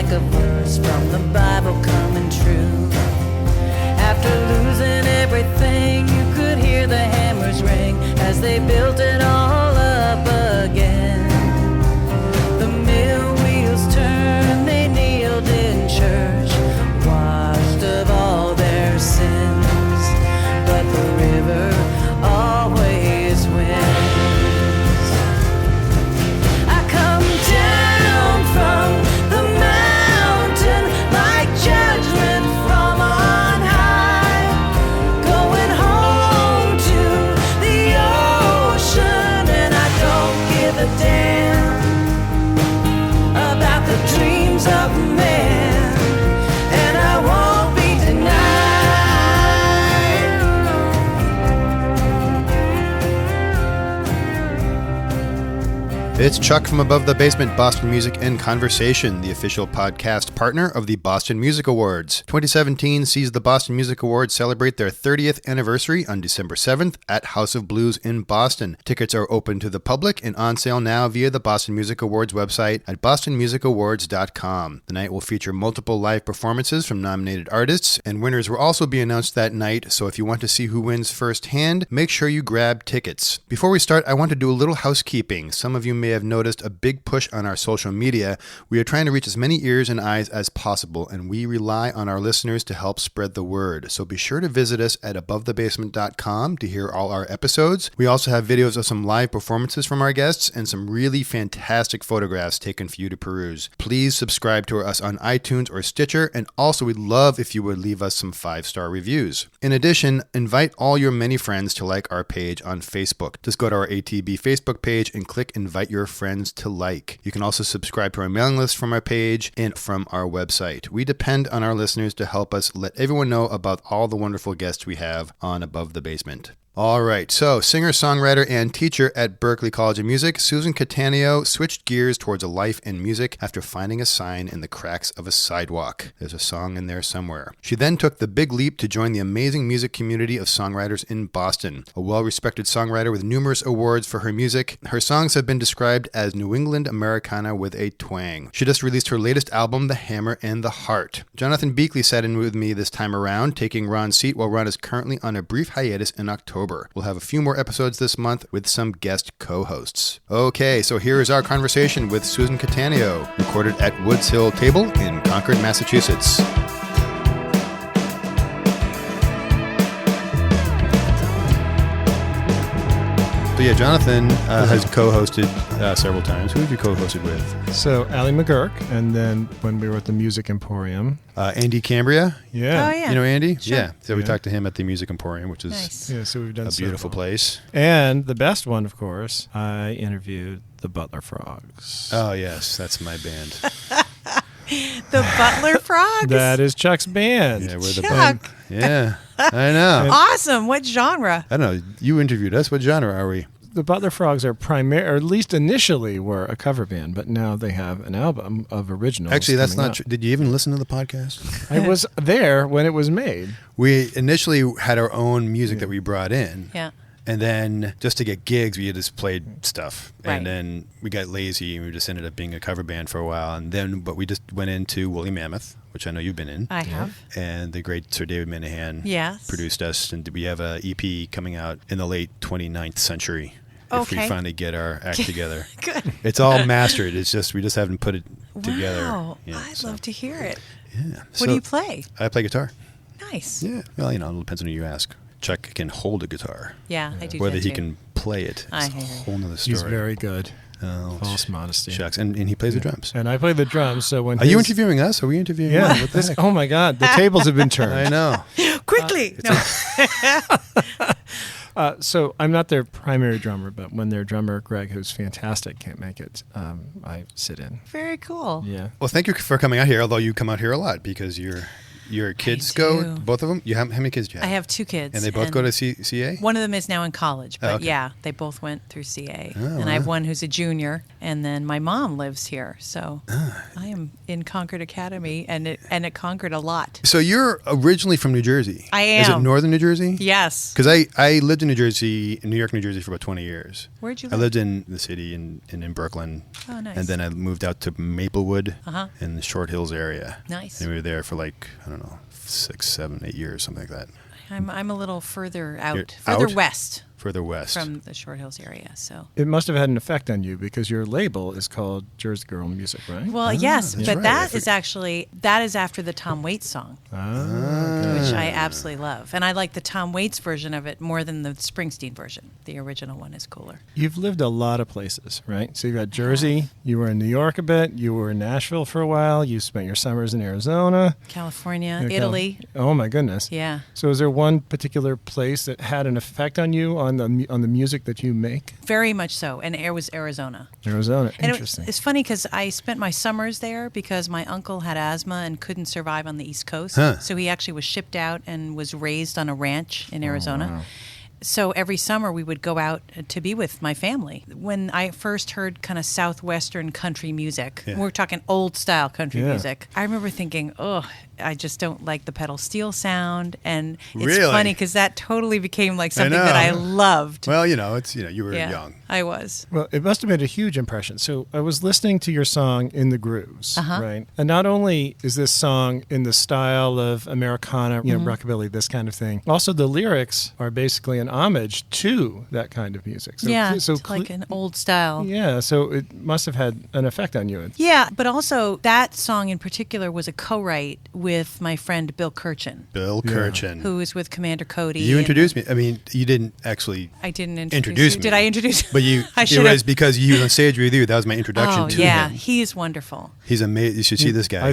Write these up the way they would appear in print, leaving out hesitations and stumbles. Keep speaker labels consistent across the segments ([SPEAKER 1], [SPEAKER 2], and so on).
[SPEAKER 1] like a verse from the Bible coming true. After losing everything, you could hear the hammers ring as they built it all up again. The mill wheels turned, they kneeled in church, washed of all their sins, but the river always wins. I come down from the mountain like judgment from on high, going home to the ocean, and I don't give a damn about the dreams of man, and I won't be denied.
[SPEAKER 2] It's Chuck from Above the Basement, Boston Music and Conversation, the official podcast partner of the Boston Music Awards. 2017 sees the Boston Music Awards celebrate their 30th anniversary on December 7th at House of Blues in Boston. Tickets are open to the public and on sale now via the Boston Music Awards website at bostonmusicawards.com. The night will feature multiple live performances from nominated artists, and winners will also be announced that night, so if you want to see who wins firsthand, make sure you grab tickets. Before we start, I want to do a little housekeeping. Some of you may have noticed a big push on our social media. We are trying to reach as many ears and eyes as possible, and we rely on our listeners to help spread the word. So be sure to visit us at abovethebasement.com to hear all our episodes. We also have videos of some live performances from our guests and some really fantastic photographs taken for you to peruse. Please subscribe to us on iTunes or Stitcher, and also we'd love if you would leave us some 5-star reviews. In addition, invite all your many friends to like our page on Facebook. Just go to our ATB Facebook page and click Invite Your Friends to Like. You can also subscribe to our mailing list from our page and from our website. We depend on our listeners to help us let everyone know about all the wonderful guests we have on Above the Basement. All right, so singer-songwriter and teacher at Berklee College of Music, Susan Cattaneo switched gears towards a life in music after finding a sign in the cracks of a sidewalk. There's a song in there somewhere. She then took the big leap to join the amazing music community of songwriters in Boston. A well-respected songwriter with numerous awards for her music, her songs have been described as New England Americana with a twang. She just released her latest album, The Hammer and the Heart. Jonathan Beakley sat in with me this time around, taking Ron's seat while Ron is currently on a brief hiatus in October. We'll have a few more episodes this month with some guest co-hosts. Okay, so here is our conversation with Susan Cattaneo, recorded at Woods Hill Table in Concord, Massachusetts. So yeah, Jonathan has co-hosted several times. Who have you co-hosted with?
[SPEAKER 3] So Allie McGurk, and then when we were at the Music Emporium.
[SPEAKER 2] Andy Cambria.
[SPEAKER 3] Yeah.
[SPEAKER 1] Oh, yeah.
[SPEAKER 2] You know Andy?
[SPEAKER 1] Sure.
[SPEAKER 2] Yeah. So we talked to him at the Music Emporium, which is
[SPEAKER 1] Nice.
[SPEAKER 3] Yeah, so we've done
[SPEAKER 2] a beautiful
[SPEAKER 3] several.
[SPEAKER 2] place.
[SPEAKER 3] And the best one, of course, I interviewed the Butler Frogs.
[SPEAKER 2] Oh, yes. That's my band.
[SPEAKER 1] The Butler Frogs?
[SPEAKER 3] That is Chuck's band.
[SPEAKER 2] Yeah, we're the
[SPEAKER 1] Chuck.
[SPEAKER 2] band. Yeah. I know.
[SPEAKER 1] Awesome. What genre?
[SPEAKER 2] I don't know. You interviewed us. What genre are we?
[SPEAKER 3] The Butler Frogs are or at least initially were a cover band, but now they have an album of originals.
[SPEAKER 2] Actually, that's
[SPEAKER 3] coming
[SPEAKER 2] not
[SPEAKER 3] up.
[SPEAKER 2] true. Did you even listen to the podcast?
[SPEAKER 3] I was there when it was made.
[SPEAKER 2] We initially had our own music that we brought in.
[SPEAKER 1] Yeah.
[SPEAKER 2] And then just to get gigs, we just played stuff.
[SPEAKER 1] Right.
[SPEAKER 2] And then we got lazy and we just ended up being a cover band for a while. And then, but we just went into Woolly Mammoth, which I know you've been in.
[SPEAKER 1] I have.
[SPEAKER 2] And the great Sir David Minahan
[SPEAKER 1] Yes.
[SPEAKER 2] produced us. And we have a EP coming out in the late 29th century. If we
[SPEAKER 1] Okay.
[SPEAKER 2] finally get our act together.
[SPEAKER 1] Good.
[SPEAKER 2] It's all mastered. It's just, we just haven't put it together.
[SPEAKER 1] Wow.
[SPEAKER 2] Yeah,
[SPEAKER 1] I'd
[SPEAKER 2] so,
[SPEAKER 1] love to hear it.
[SPEAKER 2] Yeah.
[SPEAKER 1] What do you play?
[SPEAKER 2] I play guitar.
[SPEAKER 1] Nice.
[SPEAKER 2] Yeah. Well, you know, it depends on who you ask. Chuck can hold a guitar.
[SPEAKER 1] Yeah, I do.
[SPEAKER 2] Whether
[SPEAKER 1] that
[SPEAKER 2] he
[SPEAKER 1] too.
[SPEAKER 2] can play it
[SPEAKER 1] I
[SPEAKER 2] is a
[SPEAKER 1] hear you.
[SPEAKER 2] whole nother story.
[SPEAKER 3] He's very good.
[SPEAKER 2] Oh,
[SPEAKER 3] False modesty.
[SPEAKER 2] Shucks. And he plays the drums.
[SPEAKER 3] And I play the drums, so when
[SPEAKER 2] Are you interviewing us? Are we interviewing you?
[SPEAKER 3] Yeah.
[SPEAKER 2] What the heck?
[SPEAKER 3] Oh, my God. The tables have been turned.
[SPEAKER 2] I know.
[SPEAKER 1] Quickly. No.
[SPEAKER 3] So I'm not their primary drummer, but when their drummer, Greg, who's fantastic, can't make it, I sit in.
[SPEAKER 1] Very cool.
[SPEAKER 3] Yeah.
[SPEAKER 2] Well, thank you for coming out here, although you come out here a lot because you're your kids
[SPEAKER 1] I
[SPEAKER 2] go?
[SPEAKER 1] do.
[SPEAKER 2] Both of them? How many kids do you
[SPEAKER 1] I
[SPEAKER 2] have?
[SPEAKER 1] have 2 kids.
[SPEAKER 2] And they both go to CA?
[SPEAKER 1] One of them is now in college, but
[SPEAKER 2] okay.
[SPEAKER 1] yeah, they both went through CA.
[SPEAKER 2] Oh,
[SPEAKER 1] and I have
[SPEAKER 2] wow.
[SPEAKER 1] one who's a junior, and then my mom lives here. So I am in Concord Academy, and it conquered a lot.
[SPEAKER 2] So you're originally from New Jersey.
[SPEAKER 1] I
[SPEAKER 2] Is it
[SPEAKER 1] am.
[SPEAKER 2] northern New Jersey?
[SPEAKER 1] Yes.
[SPEAKER 2] Because I lived in New York, New Jersey for about 20 years.
[SPEAKER 1] Where'd you
[SPEAKER 2] I
[SPEAKER 1] live?
[SPEAKER 2] lived in the city in Brooklyn.
[SPEAKER 1] Oh, nice.
[SPEAKER 2] And then I moved out to Maplewood
[SPEAKER 1] Uh-huh.
[SPEAKER 2] in the Short Hills area.
[SPEAKER 1] Nice.
[SPEAKER 2] And we were there for like, I don't know, 6, 7, 8 years, something like that.
[SPEAKER 1] I'm a little further out,
[SPEAKER 2] You're
[SPEAKER 1] further
[SPEAKER 2] out?
[SPEAKER 1] west
[SPEAKER 2] Further west.
[SPEAKER 1] from the Short Hills area. So.
[SPEAKER 3] It must have had an effect on you because your label is called Jersey Girl Music, right?
[SPEAKER 1] Well, yes,
[SPEAKER 2] that's
[SPEAKER 1] but
[SPEAKER 2] right.
[SPEAKER 1] that is after the Tom Waits song,
[SPEAKER 3] Ah,
[SPEAKER 1] which I absolutely love, and I like the Tom Waits version of it more than the Springsteen version. The original one is cooler.
[SPEAKER 3] You've lived a lot of places, right? So you got Jersey, you were in New York a bit, you were in Nashville for a while, you spent your summers in Arizona.
[SPEAKER 1] California,
[SPEAKER 3] You know,
[SPEAKER 1] Italy.
[SPEAKER 3] Oh my goodness.
[SPEAKER 1] Yeah.
[SPEAKER 3] So is there one particular place that had an effect on you on the music that you make?
[SPEAKER 1] Very much so, and it was Arizona.
[SPEAKER 3] Arizona,
[SPEAKER 1] And
[SPEAKER 3] interesting.
[SPEAKER 1] it's funny because I spent my summers there because my uncle had asthma and couldn't survive on the East Coast.
[SPEAKER 2] Huh.
[SPEAKER 1] So he actually was shipped out and was raised on a ranch in Arizona.
[SPEAKER 3] wow.
[SPEAKER 1] So every summer we would go out to be with my family. When I first heard kind of southwestern country music,
[SPEAKER 2] Yeah.
[SPEAKER 1] we're talking old style country
[SPEAKER 3] Yeah.
[SPEAKER 1] music, I remember thinking, oh, I just don't like the pedal steel sound. And it's
[SPEAKER 2] Really?
[SPEAKER 1] funny because that totally became like something
[SPEAKER 2] know.
[SPEAKER 1] that I loved.
[SPEAKER 2] Well, you were
[SPEAKER 1] yeah,
[SPEAKER 2] young.
[SPEAKER 1] I was.
[SPEAKER 3] Well, it must have made a huge impression. So I was listening to your song In the Grooves,
[SPEAKER 1] Uh-huh.
[SPEAKER 3] right? And not only is this song in the style of Americana,
[SPEAKER 1] Mm-hmm.
[SPEAKER 3] rockabilly, this kind of thing, also the lyrics are basically an homage to that kind of music. So,
[SPEAKER 1] Yeah,
[SPEAKER 3] so
[SPEAKER 1] it's like an old style.
[SPEAKER 3] yeah, so it must have had an effect on you.
[SPEAKER 1] Yeah, but also that song in particular was a co-write with my friend Bill Kirchen,
[SPEAKER 2] Bill
[SPEAKER 3] Yeah.
[SPEAKER 2] Kirchen.
[SPEAKER 1] who is with Commander Cody.
[SPEAKER 2] You
[SPEAKER 1] and-
[SPEAKER 2] introduced me. I mean, you didn't actually
[SPEAKER 1] I didn't
[SPEAKER 2] introduce
[SPEAKER 1] you.
[SPEAKER 2] me.
[SPEAKER 1] Did I introduce?
[SPEAKER 2] But you,
[SPEAKER 1] I
[SPEAKER 2] it
[SPEAKER 1] should
[SPEAKER 2] was
[SPEAKER 1] have.
[SPEAKER 2] because you was on stage with you. That was my introduction
[SPEAKER 1] Oh
[SPEAKER 2] to
[SPEAKER 1] yeah,
[SPEAKER 2] him.
[SPEAKER 1] he is wonderful.
[SPEAKER 2] He's amazing. You should see this guy.
[SPEAKER 3] I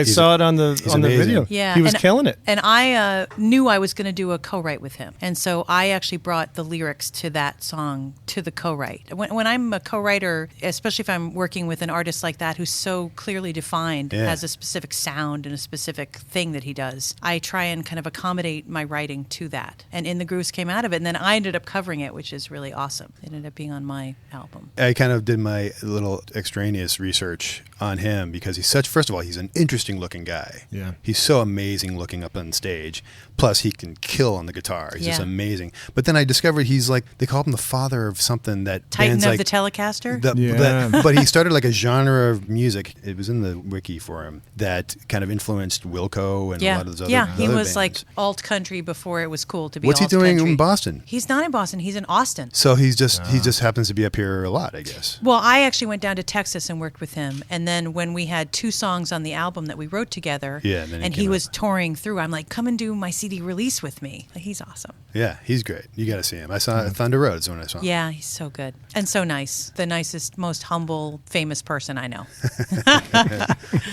[SPEAKER 3] saw it on the
[SPEAKER 2] he's
[SPEAKER 3] video.
[SPEAKER 2] amazing.
[SPEAKER 1] Yeah,
[SPEAKER 3] he was
[SPEAKER 1] and-
[SPEAKER 3] killing it.
[SPEAKER 1] And I knew I was going to do a co-write with him, and so I actually brought the lyrics to that song to the co-write. When I'm a co-writer, especially if I'm working with an artist like that who's so clearly defined,
[SPEAKER 2] Yeah.
[SPEAKER 1] has a specific sound and a specific thing that he does, I try and kind of accommodate my writing to that. And In the Grooves came out of it, and then I ended up covering it, which is really awesome. It ended up being on my album.
[SPEAKER 2] I kind of did my little extraneous research on him because first of all, he's an interesting looking guy.
[SPEAKER 3] Yeah.
[SPEAKER 2] He's so amazing looking up on stage. Plus, he can kill on the guitar. He's just
[SPEAKER 1] Yeah.
[SPEAKER 2] amazing. But then I discovered he's like, they call him the father of something that
[SPEAKER 1] Titan
[SPEAKER 2] bands
[SPEAKER 1] of
[SPEAKER 2] like
[SPEAKER 1] the Telecaster?
[SPEAKER 3] Yeah.
[SPEAKER 2] but he started like a genre of music. It was in the wiki for him that kind of influenced Wilco and a
[SPEAKER 1] Yeah,
[SPEAKER 2] lot of those other
[SPEAKER 1] yeah. He
[SPEAKER 2] other
[SPEAKER 1] was
[SPEAKER 2] bands.
[SPEAKER 1] like alt country before it was cool to be.
[SPEAKER 2] What's he
[SPEAKER 1] alt
[SPEAKER 2] doing
[SPEAKER 1] country.
[SPEAKER 2] in Boston?
[SPEAKER 1] He's not in Boston. He's in Austin.
[SPEAKER 2] So he just happens to be up here a lot, I guess.
[SPEAKER 1] Well, I actually went down to Texas and worked with him, and then when we had 2 songs on the album that we wrote together,
[SPEAKER 2] Yeah, and then he
[SPEAKER 1] and
[SPEAKER 2] came
[SPEAKER 1] he
[SPEAKER 2] up.
[SPEAKER 1] was touring through, I'm like, come and do my CD release with me. He's awesome.
[SPEAKER 2] Yeah, he's great. You got to see him. I saw Thunder Roads when I saw him.
[SPEAKER 1] Yeah, he's so good and so nice. The nicest, most humble, famous person I know.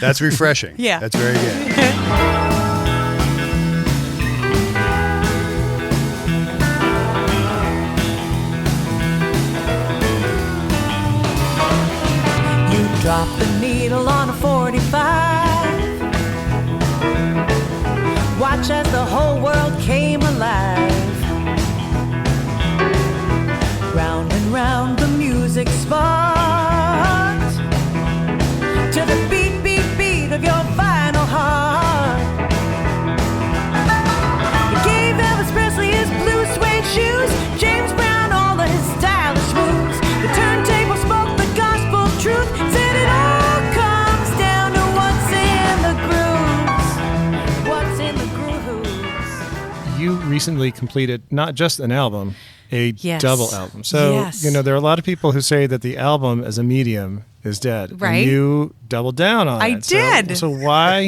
[SPEAKER 2] That's refreshing.
[SPEAKER 1] Yeah.
[SPEAKER 2] That's very good.
[SPEAKER 1] You drop the needle on a 45. Watch as the whole world came alive. Round and round the music spot, to the beat, beat, beat of your vinyl heart. He gave Elvis Presley his blue suede shoes, James Brown all of his stylish moves. The turntable spoke the gospel truth, said it all comes down to what's in the grooves. What's in the grooves?
[SPEAKER 3] You recently completed not just an album, a
[SPEAKER 1] Yes.
[SPEAKER 3] double album. So,
[SPEAKER 1] Yes.
[SPEAKER 3] there are a lot of people who say that the album as a medium is dead.
[SPEAKER 1] Right.
[SPEAKER 3] And you doubled down on
[SPEAKER 1] I
[SPEAKER 3] it.
[SPEAKER 1] did.
[SPEAKER 3] So why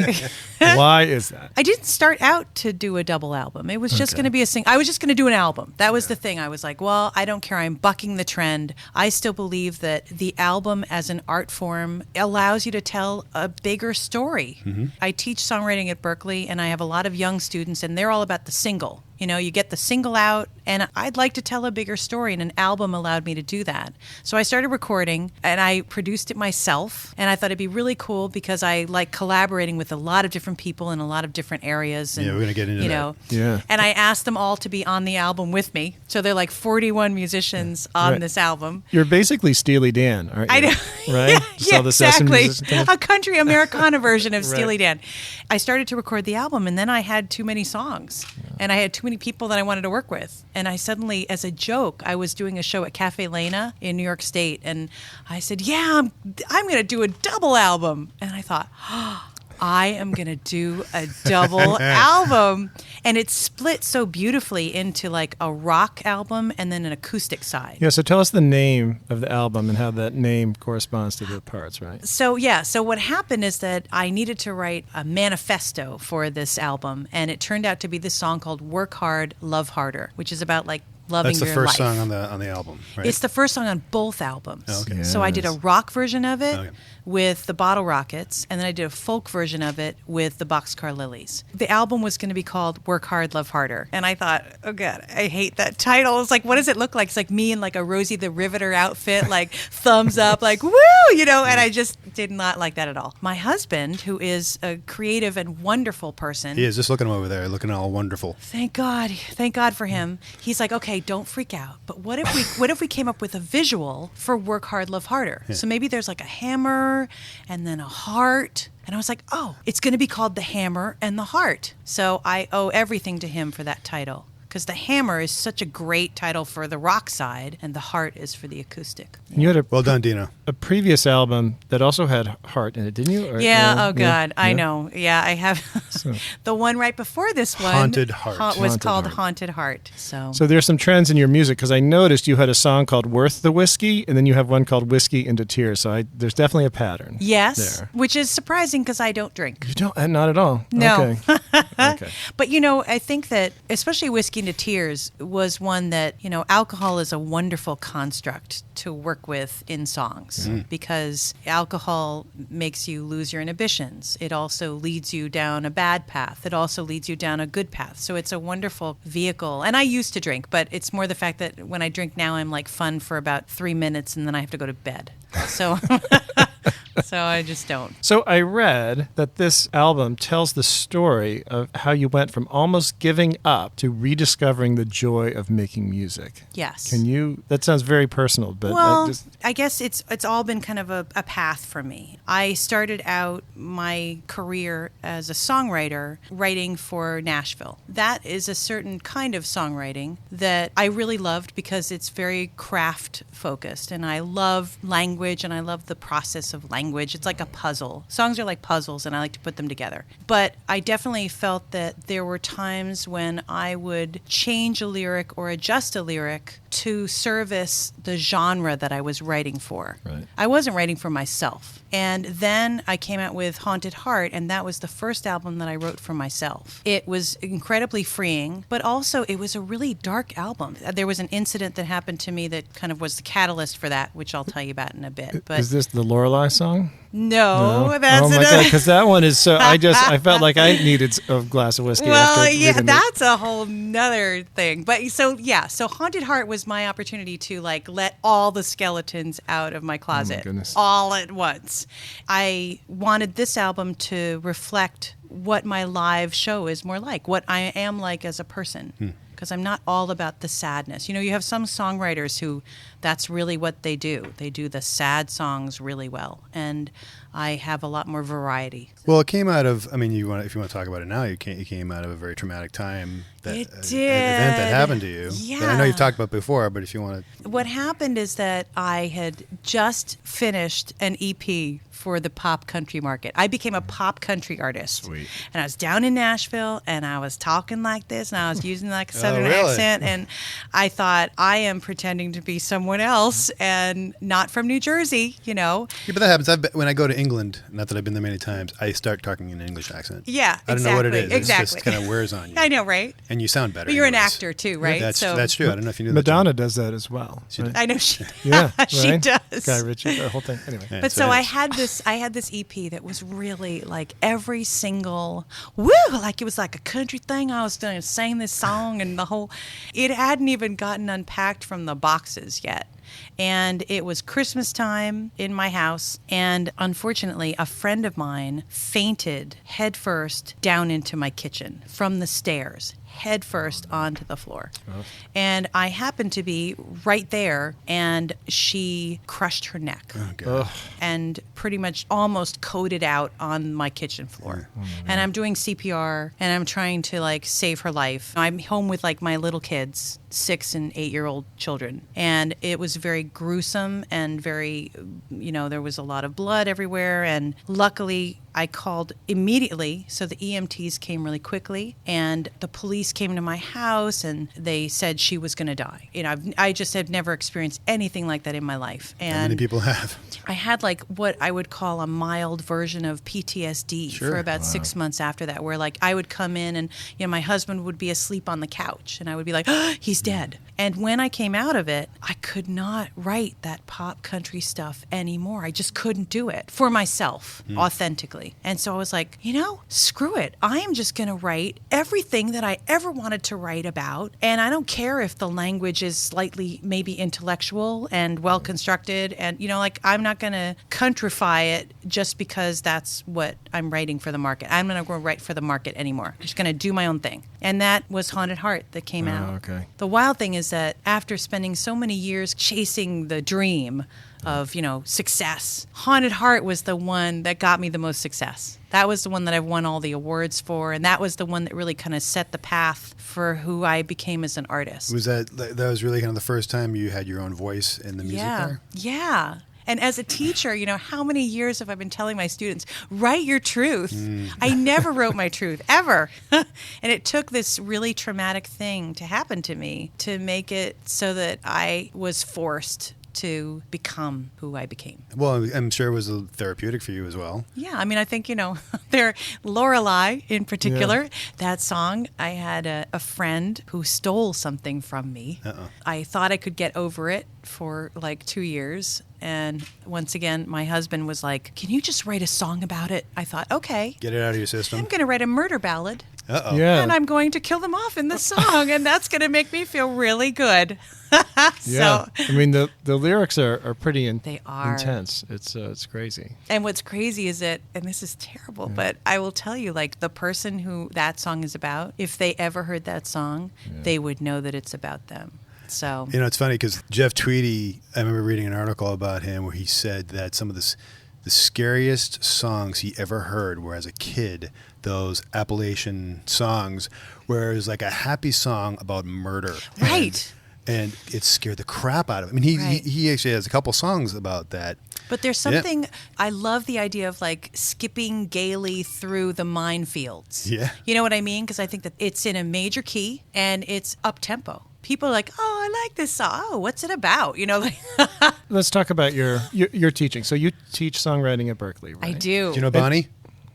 [SPEAKER 3] is that?
[SPEAKER 1] I didn't start out to do a double album. It was just
[SPEAKER 3] Okay.
[SPEAKER 1] going to be I was just going to do an album. That was the thing. I was like, well, I don't care. I'm bucking the trend. I still believe that the album as an art form allows you to tell a bigger story. I teach songwriting at Berklee, and I have a lot of young students, and they're all about the single. You get the single out, and I'd like to tell a bigger story, and an album allowed me to do that. So I started recording, and I produced it myself, and I thought it'd be really cool because I like collaborating with a lot of different people in a lot of different areas. And,
[SPEAKER 2] we're going to get into that.
[SPEAKER 3] Yeah.
[SPEAKER 1] And I asked them all to be on the album with me. So they're like 41 musicians on this album.
[SPEAKER 3] You're basically Steely Dan, aren't you?
[SPEAKER 1] I know.
[SPEAKER 3] Right? Just all the Sesame
[SPEAKER 1] exactly.
[SPEAKER 3] musicians.
[SPEAKER 1] A country Americana version of Steely Dan. I started to record the album, and then I had too many songs. And I had too many people that I wanted to work with. And I suddenly, as a joke, I was doing a show at Cafe Lena in New York State. And I said, I'm going to do a double album. And I thought, I am going to do a double album. And it's split so beautifully into like a rock album and then an acoustic side.
[SPEAKER 3] Yeah, so tell us the name of the album and how that name corresponds to the parts, right?
[SPEAKER 1] So what happened is that I needed to write a manifesto for this album, and it turned out to be this song called Work Hard, Love Harder, which is about like loving your life.
[SPEAKER 2] That's the first song on the album, right?
[SPEAKER 1] It's the first song on both albums.
[SPEAKER 2] Oh, okay.
[SPEAKER 3] Yes.
[SPEAKER 1] So I did a rock version of it with the Bottle Rockets, and then I did a folk version of it with the Boxcar Lilies. The album was going to be called Work Hard, Love Harder. And I thought, oh God, I hate that title. It's like, what does it look like? It's like me in like a Rosie the Riveter outfit, like thumbs up, like woo, and I just did not like that at all. My husband, who is a creative and wonderful person.
[SPEAKER 2] He is. Just looking over there, looking all wonderful.
[SPEAKER 1] Thank God for him. He's like, okay, don't freak out. But what if we came up with a visual for Work Hard, Love Harder? Yeah. So maybe there's like a hammer and then a heart. And I was like, oh, it's going to be called The Hammer and the Heart. So I owe everything to him for that title. Because The Hammer is such a great title for the rock side, and The Heart is for the acoustic.
[SPEAKER 3] And you had
[SPEAKER 2] well done, Dino.
[SPEAKER 3] A previous album that also had heart in it, didn't you?
[SPEAKER 1] Oh God, I know. Yeah, I have. The one right before this one,
[SPEAKER 2] Haunted Heart,
[SPEAKER 1] was called Haunted Heart. So
[SPEAKER 3] there's some trends in your music, because I noticed you had a song called Worth the Whiskey, and then you have one called Whiskey into Tears. So there's definitely a pattern.
[SPEAKER 1] Yes,
[SPEAKER 3] there.
[SPEAKER 1] Which is surprising because I don't drink.
[SPEAKER 3] You don't? Not at all.
[SPEAKER 1] No.
[SPEAKER 3] Okay.
[SPEAKER 1] But I think that especially Whiskey into Tears was one that alcohol is a wonderful construct to work with in songs because alcohol makes you lose your inhibitions. It also leads you down a bad path. It also leads you down a good path. So it's a wonderful vehicle. And I used to drink, but it's more the fact that when I drink now, I'm like fun for about 3 minutes and then I have to go to bed. So so I just don't. So
[SPEAKER 3] I read that this album tells the story of how you went from almost giving up to rediscovering the joy of making music.
[SPEAKER 1] Yes.
[SPEAKER 3] That sounds very personal, but
[SPEAKER 1] I guess it's all been kind of a path for me. I started out my career as a songwriter writing for Nashville. That is a certain kind of songwriting that I really loved because it's very craft focused, and I love language and I love the process of language. It's like a puzzle. Songs are like puzzles, and I like to put them together. But I definitely felt that there were times when I would change a lyric or adjust a lyric to service the genre that I was writing for.
[SPEAKER 3] Right.
[SPEAKER 1] I wasn't writing for myself. And then I came out with Haunted Heart, and that was the first album that I wrote for myself. It was incredibly freeing, but also it was a really dark album. There was an incident that happened to me that kind of was the catalyst for that, which I'll tell you about in a bit. But
[SPEAKER 3] is this the Lorelei song?
[SPEAKER 1] No, that's
[SPEAKER 3] oh my God, because that one is so. I felt like I needed a glass of whiskey.
[SPEAKER 1] Well, yeah, that's a whole nother thing. But so Haunted Heart was my opportunity to like let all the skeletons out of my closet all at once. I wanted this album to reflect what my live show is more like, what I am like as a person. Because I'm not all about the sadness. You have some songwriters who that's really what they do. They do the sad songs really well. And I have a lot more variety.
[SPEAKER 2] Well, it came out of, if you want to talk about it now, you came out of a very traumatic time.
[SPEAKER 1] It did.
[SPEAKER 2] An event that happened to you.
[SPEAKER 1] Yeah.
[SPEAKER 2] That I know you've talked about before, but if you want to.
[SPEAKER 1] What happened is that I had just finished an EP for the pop country market. I became a pop country artist.
[SPEAKER 2] Sweet.
[SPEAKER 1] And I was down in Nashville, and I was talking like this, and I was using like a Southern
[SPEAKER 2] really?
[SPEAKER 1] accent, and I thought, I am pretending to be someone else and not from New Jersey,
[SPEAKER 2] Yeah, but that happens. When I go to England, not that I've been there many times, I start talking in an English accent.
[SPEAKER 1] Yeah,
[SPEAKER 2] I don't know what it is.
[SPEAKER 1] Exactly.
[SPEAKER 2] It just kind of wears on you.
[SPEAKER 1] I know, right?
[SPEAKER 2] And you sound better.
[SPEAKER 1] But you're an
[SPEAKER 2] anyways.
[SPEAKER 1] actor too, right?
[SPEAKER 2] That's true. I don't know if you knew
[SPEAKER 3] Madonna
[SPEAKER 2] that.
[SPEAKER 3] does that as well.
[SPEAKER 2] She does.
[SPEAKER 1] I know she
[SPEAKER 3] Yeah,
[SPEAKER 1] she
[SPEAKER 3] right?
[SPEAKER 1] does.
[SPEAKER 3] Guy Ritchie, the whole thing. Anyway.
[SPEAKER 1] But so I had this
[SPEAKER 4] this EP that was really like every single woo, like it was like a country thing. I was going to sing this song and it hadn't even gotten unpacked from the boxes yet. And it was Christmas time in my house, and unfortunately, a friend of mine fainted headfirst down into my kitchen from the stairs, headfirst onto the floor. And I happened to be right there, and she crushed her neck and pretty much almost coded out on my kitchen floor. And I'm doing CPR, and I'm trying to like save her life. I'm home with like my little kids, 6 and 8-year-old children, and it was very gruesome and very, there was a lot of blood everywhere. And luckily I called immediately, so the EMTs came really quickly, and the police came to my house, and they said she was going to die. I just have never experienced anything like that in my life. And
[SPEAKER 2] how many people have?
[SPEAKER 4] I had like what I would call a mild version of PTSD for about 6 months after that, where like I would come in and my husband would be asleep on the couch, and I would be like, oh, he's dead. And when I came out of it, I could not write that pop country stuff anymore. I just couldn't do it for myself authentically. And so I was like, screw it. I am just going to write everything that I ever wanted to write about. And I don't care if the language is slightly maybe intellectual and well constructed. And, I'm not going to countrify it just because that's what I'm writing for the market. I'm not going to write for the market anymore. I'm just going to do my own thing. And that was Haunted Heart that came out.
[SPEAKER 3] Okay.
[SPEAKER 4] The wild thing is that after spending so many years chasing the dream of, success, Haunted Heart was the one that got me the most success. That was the one that I've won all the awards for, and that was the one that really kind of set the path for who I became as an artist.
[SPEAKER 2] Was that was really kind of the first time you had your own voice in the music there?
[SPEAKER 4] Yeah. And as a teacher, how many years have I been telling my students, write your truth? I never wrote my truth, ever. And it took this really traumatic thing to happen to me to make it so that I was forced to become who I became.
[SPEAKER 2] Well, I'm sure it was therapeutic for you as well.
[SPEAKER 4] Yeah, I think, Lorelei in particular, that song, I had a friend who stole something from me. I thought I could get over it for like 2 years. And once again, my husband was like, can you just write a song about it? I thought, okay.
[SPEAKER 2] Get it out of your system.
[SPEAKER 4] I'm going to write a murder ballad.
[SPEAKER 3] Yeah.
[SPEAKER 4] And I'm going to kill them off in the song, and that's going to make me feel really good.
[SPEAKER 3] Yeah. The lyrics are pretty
[SPEAKER 4] They are.
[SPEAKER 3] intense. It's crazy.
[SPEAKER 4] And what's crazy is that, and this is terrible, but I will tell you, like, the person who that song is about, if they ever heard that song, they would know that it's about them. So
[SPEAKER 2] it's funny because Jeff Tweedy, I remember reading an article about him where he said that some of the scariest songs he ever heard were as a kid, those Appalachian songs, where it was like a happy song about murder.
[SPEAKER 4] Right.
[SPEAKER 2] And it scared the crap out of him. He actually has a couple songs about that.
[SPEAKER 4] But there's something, I love the idea of like skipping gaily through the minefields.
[SPEAKER 2] Yeah.
[SPEAKER 4] You know what I mean? Because I think that it's in a major key and it's up tempo. People are like, oh, I like this song. Oh, what's it about?
[SPEAKER 3] Let's talk about your teaching. So you teach songwriting at Berklee, right?
[SPEAKER 4] I do.
[SPEAKER 2] Do you know Bonnie?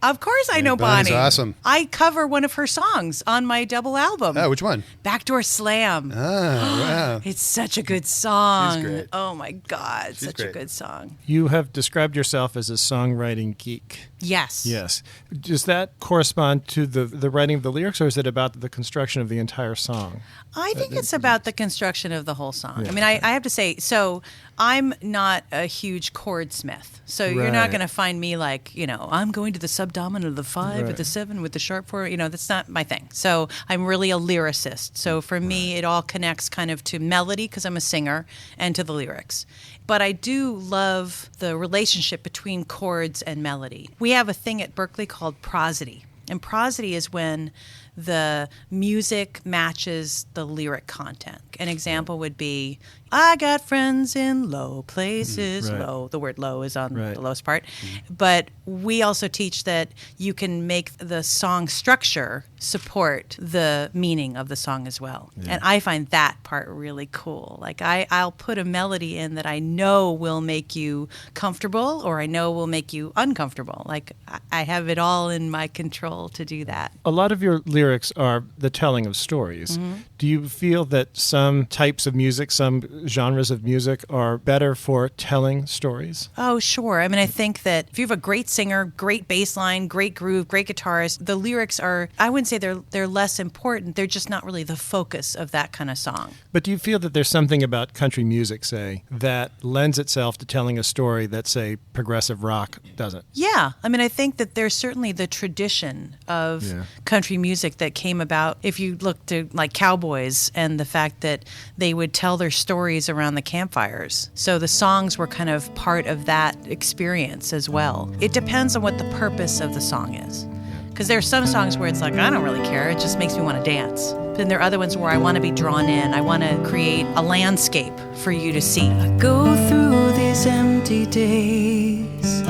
[SPEAKER 4] Of course I know
[SPEAKER 2] Bonnie's
[SPEAKER 4] Bonnie.
[SPEAKER 2] awesome.
[SPEAKER 4] I cover one of her songs on my double album.
[SPEAKER 2] Oh, which one?
[SPEAKER 4] Backdoor Slam.
[SPEAKER 2] Oh, wow.
[SPEAKER 4] It's such a good song.
[SPEAKER 2] She's great.
[SPEAKER 4] Oh, my God.
[SPEAKER 2] She's
[SPEAKER 4] Such
[SPEAKER 2] great.
[SPEAKER 4] a good song.
[SPEAKER 3] You have described yourself as a songwriting geek.
[SPEAKER 4] Yes.
[SPEAKER 3] Yes. Does that correspond to the writing of the lyrics, or is it about the construction of the entire song?
[SPEAKER 4] I think it's about the construction of the whole song.
[SPEAKER 3] Yeah.
[SPEAKER 4] I have to say, so I'm not a huge chordsmith. So you're not
[SPEAKER 3] Right.
[SPEAKER 4] going to find me like, I'm going to the subdominant of the 5 with the 7 with the sharp 4. That's not my thing. So I'm really a lyricist. So for me, it all connects kind of to melody because I'm a singer and to the lyrics. But I do love the relationship between chords and melody. We have a thing at Berklee called prosody. And prosody is when the music matches the lyric content. An example would be, I got friends in low places.
[SPEAKER 3] Right.
[SPEAKER 4] Low, the word low is on
[SPEAKER 3] Right.
[SPEAKER 4] the lowest part. But we also teach that you can make the song structure support the meaning of the song as well.
[SPEAKER 3] Yeah.
[SPEAKER 4] And I find that part really cool. Like I'll put a melody in that I know will make you comfortable or I know will make you uncomfortable. Like I have it all in my control to do that.
[SPEAKER 3] A lot of your lyrics are the telling of stories. Do you feel that some types of music, some genres of music are better for telling stories?
[SPEAKER 4] Oh, sure. I mean, I think that if you have a great singer, great bass line, great groove, great guitarist, the lyrics are, I wouldn't say they're less important. They're just not really the focus of that kind of song.
[SPEAKER 3] But do you feel that there's something about country music, say, that lends itself to telling a story that, say, progressive rock doesn't?
[SPEAKER 4] Yeah. I mean, I think that there's certainly the tradition of country music that came about. If you look to like cowboys and the fact that they would tell their stories around the campfires. So the songs were kind of part of that experience as well. It depends on what the purpose of the song is. Because there are some songs where it's like, I don't really care. It just makes me want to dance. Then there are other ones where I want to be drawn in. I want to create a landscape for you to see.
[SPEAKER 1] I go through these empty days,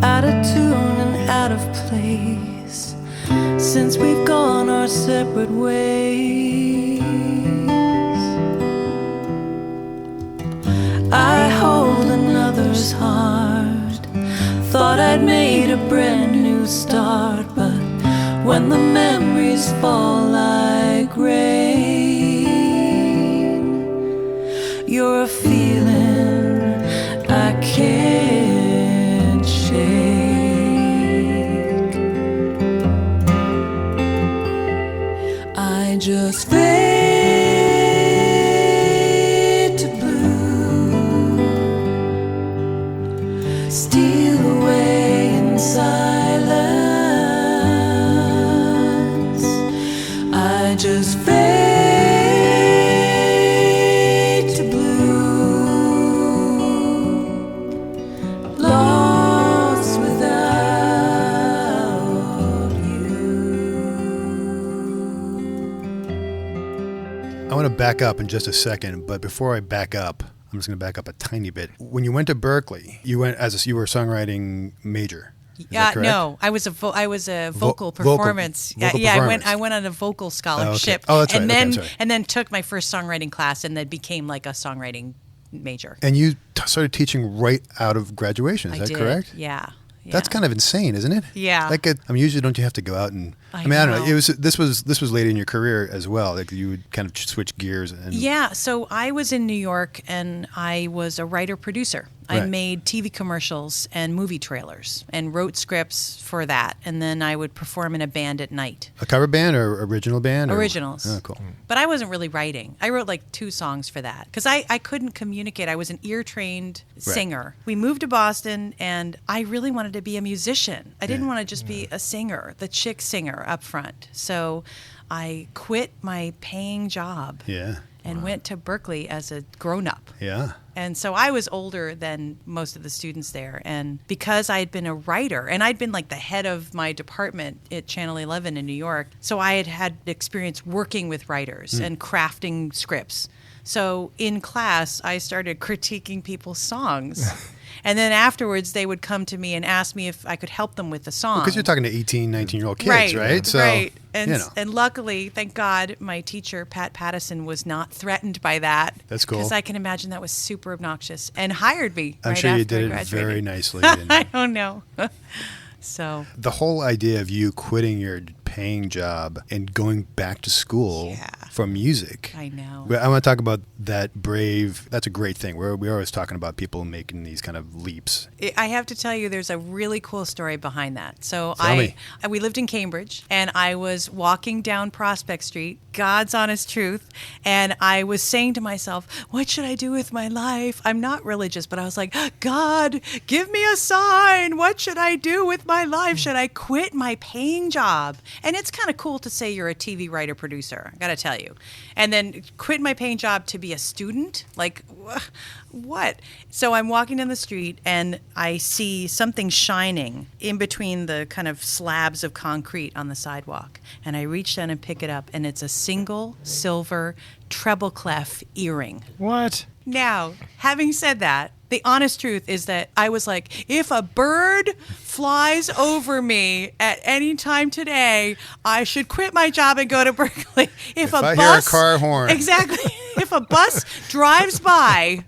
[SPEAKER 1] out of tune and out of place, since we've gone our separate ways. I hold another's heart, thought I'd made a brand new start, but when the memories fall like rain, you're a feeling I can't shake. I just fade to blue, steal away in silence. I just fade to blue, lost without you.
[SPEAKER 2] I want to back up in just a second, but before I back up, I'm just going to back up a tiny bit. When you went to Berklee, you were a songwriting major. Is that correct?
[SPEAKER 4] No, I was a vocal performance.
[SPEAKER 2] vocal
[SPEAKER 4] Yeah,
[SPEAKER 2] performance.
[SPEAKER 4] I went on a vocal scholarship.
[SPEAKER 2] Oh, that's right.
[SPEAKER 4] And
[SPEAKER 2] Okay,
[SPEAKER 4] then
[SPEAKER 2] I'm sorry.
[SPEAKER 4] and then took my first songwriting class, and then became like a songwriting major.
[SPEAKER 2] And you started teaching right out of graduation. Is
[SPEAKER 4] I
[SPEAKER 2] that
[SPEAKER 4] did.
[SPEAKER 2] correct?
[SPEAKER 4] Yeah.
[SPEAKER 2] That's kind of insane, isn't it?
[SPEAKER 4] Yeah.
[SPEAKER 2] Like, usually don't you have to go out and?
[SPEAKER 4] I
[SPEAKER 2] I don't know.
[SPEAKER 4] know.
[SPEAKER 2] This was late in your career as well. Like you would kind of switch gears and.
[SPEAKER 4] Yeah, so I was in New York, and I was a writer-producer. I
[SPEAKER 2] Right.
[SPEAKER 4] made TV commercials and movie trailers and wrote scripts for that. And then I would perform in a band at night.
[SPEAKER 2] A cover band or original band?
[SPEAKER 4] Originals.
[SPEAKER 2] Oh, cool.
[SPEAKER 4] But I wasn't really writing. I wrote like 2 songs for that because I couldn't communicate. I was an ear-trained singer. We moved to Boston, and I really wanted to be a musician. I didn't want to just be a singer, the chick singer up front. So I quit my paying job
[SPEAKER 2] Yeah.
[SPEAKER 4] and went to Berklee as a grown-up.
[SPEAKER 2] Yeah.
[SPEAKER 4] And so I was older than most of the students there. And because I had been a writer, and I'd been like the head of my department at Channel 11 in New York, so I had experience working with writers and crafting scripts. So in class, I started critiquing people's songs. And then afterwards, they would come to me and ask me if I could help them with the song.
[SPEAKER 2] Because you're talking to 18, 19-year-old kids, right? So,
[SPEAKER 4] right. And,
[SPEAKER 2] you know.
[SPEAKER 4] and luckily, thank God, my teacher, Pat Pattison, was not threatened by that.
[SPEAKER 2] That's cool.
[SPEAKER 4] Because I can imagine that was super obnoxious, and hired me
[SPEAKER 2] I'm
[SPEAKER 4] right
[SPEAKER 2] sure you
[SPEAKER 4] after I
[SPEAKER 2] did it
[SPEAKER 4] graduated.
[SPEAKER 2] very nicely. didn't you?
[SPEAKER 4] I don't know. So
[SPEAKER 2] The whole idea of you quitting your paying job and going back to school
[SPEAKER 4] Yeah.
[SPEAKER 2] for music.
[SPEAKER 4] I know.
[SPEAKER 2] I want to talk about that brave. That's a great thing. We're always talking about people making these kind of leaps.
[SPEAKER 4] I have to tell you, there's a really cool story behind that. So
[SPEAKER 2] Tell me.
[SPEAKER 4] we lived in Cambridge, and I was walking down Prospect Street, God's honest truth, and I was saying to myself, what should I do with my life? I'm not religious, but I was like, God, give me a sign. What should I do with my life? Should I quit my paying job? And it's kind of cool to say you're a TV writer producer, I got to tell you. And then quit my paying job to be a student? Like, what? So I'm walking down the street, and I see something shining in between the kind of slabs of concrete on the sidewalk. And I reach down and pick it up, and it's a single silver treble clef earring.
[SPEAKER 3] What?
[SPEAKER 4] Now, having said that, the honest truth is that I was like, if a bird flies over me at any time today, I should quit my job and go to Berklee. If
[SPEAKER 2] I hear a car horn.
[SPEAKER 4] Exactly. If a bus drives by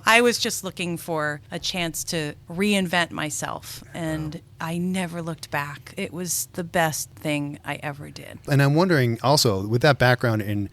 [SPEAKER 4] I was just looking for a chance to reinvent myself, and I never looked back. It was the best thing I ever did.
[SPEAKER 2] And I'm wondering also, with that background in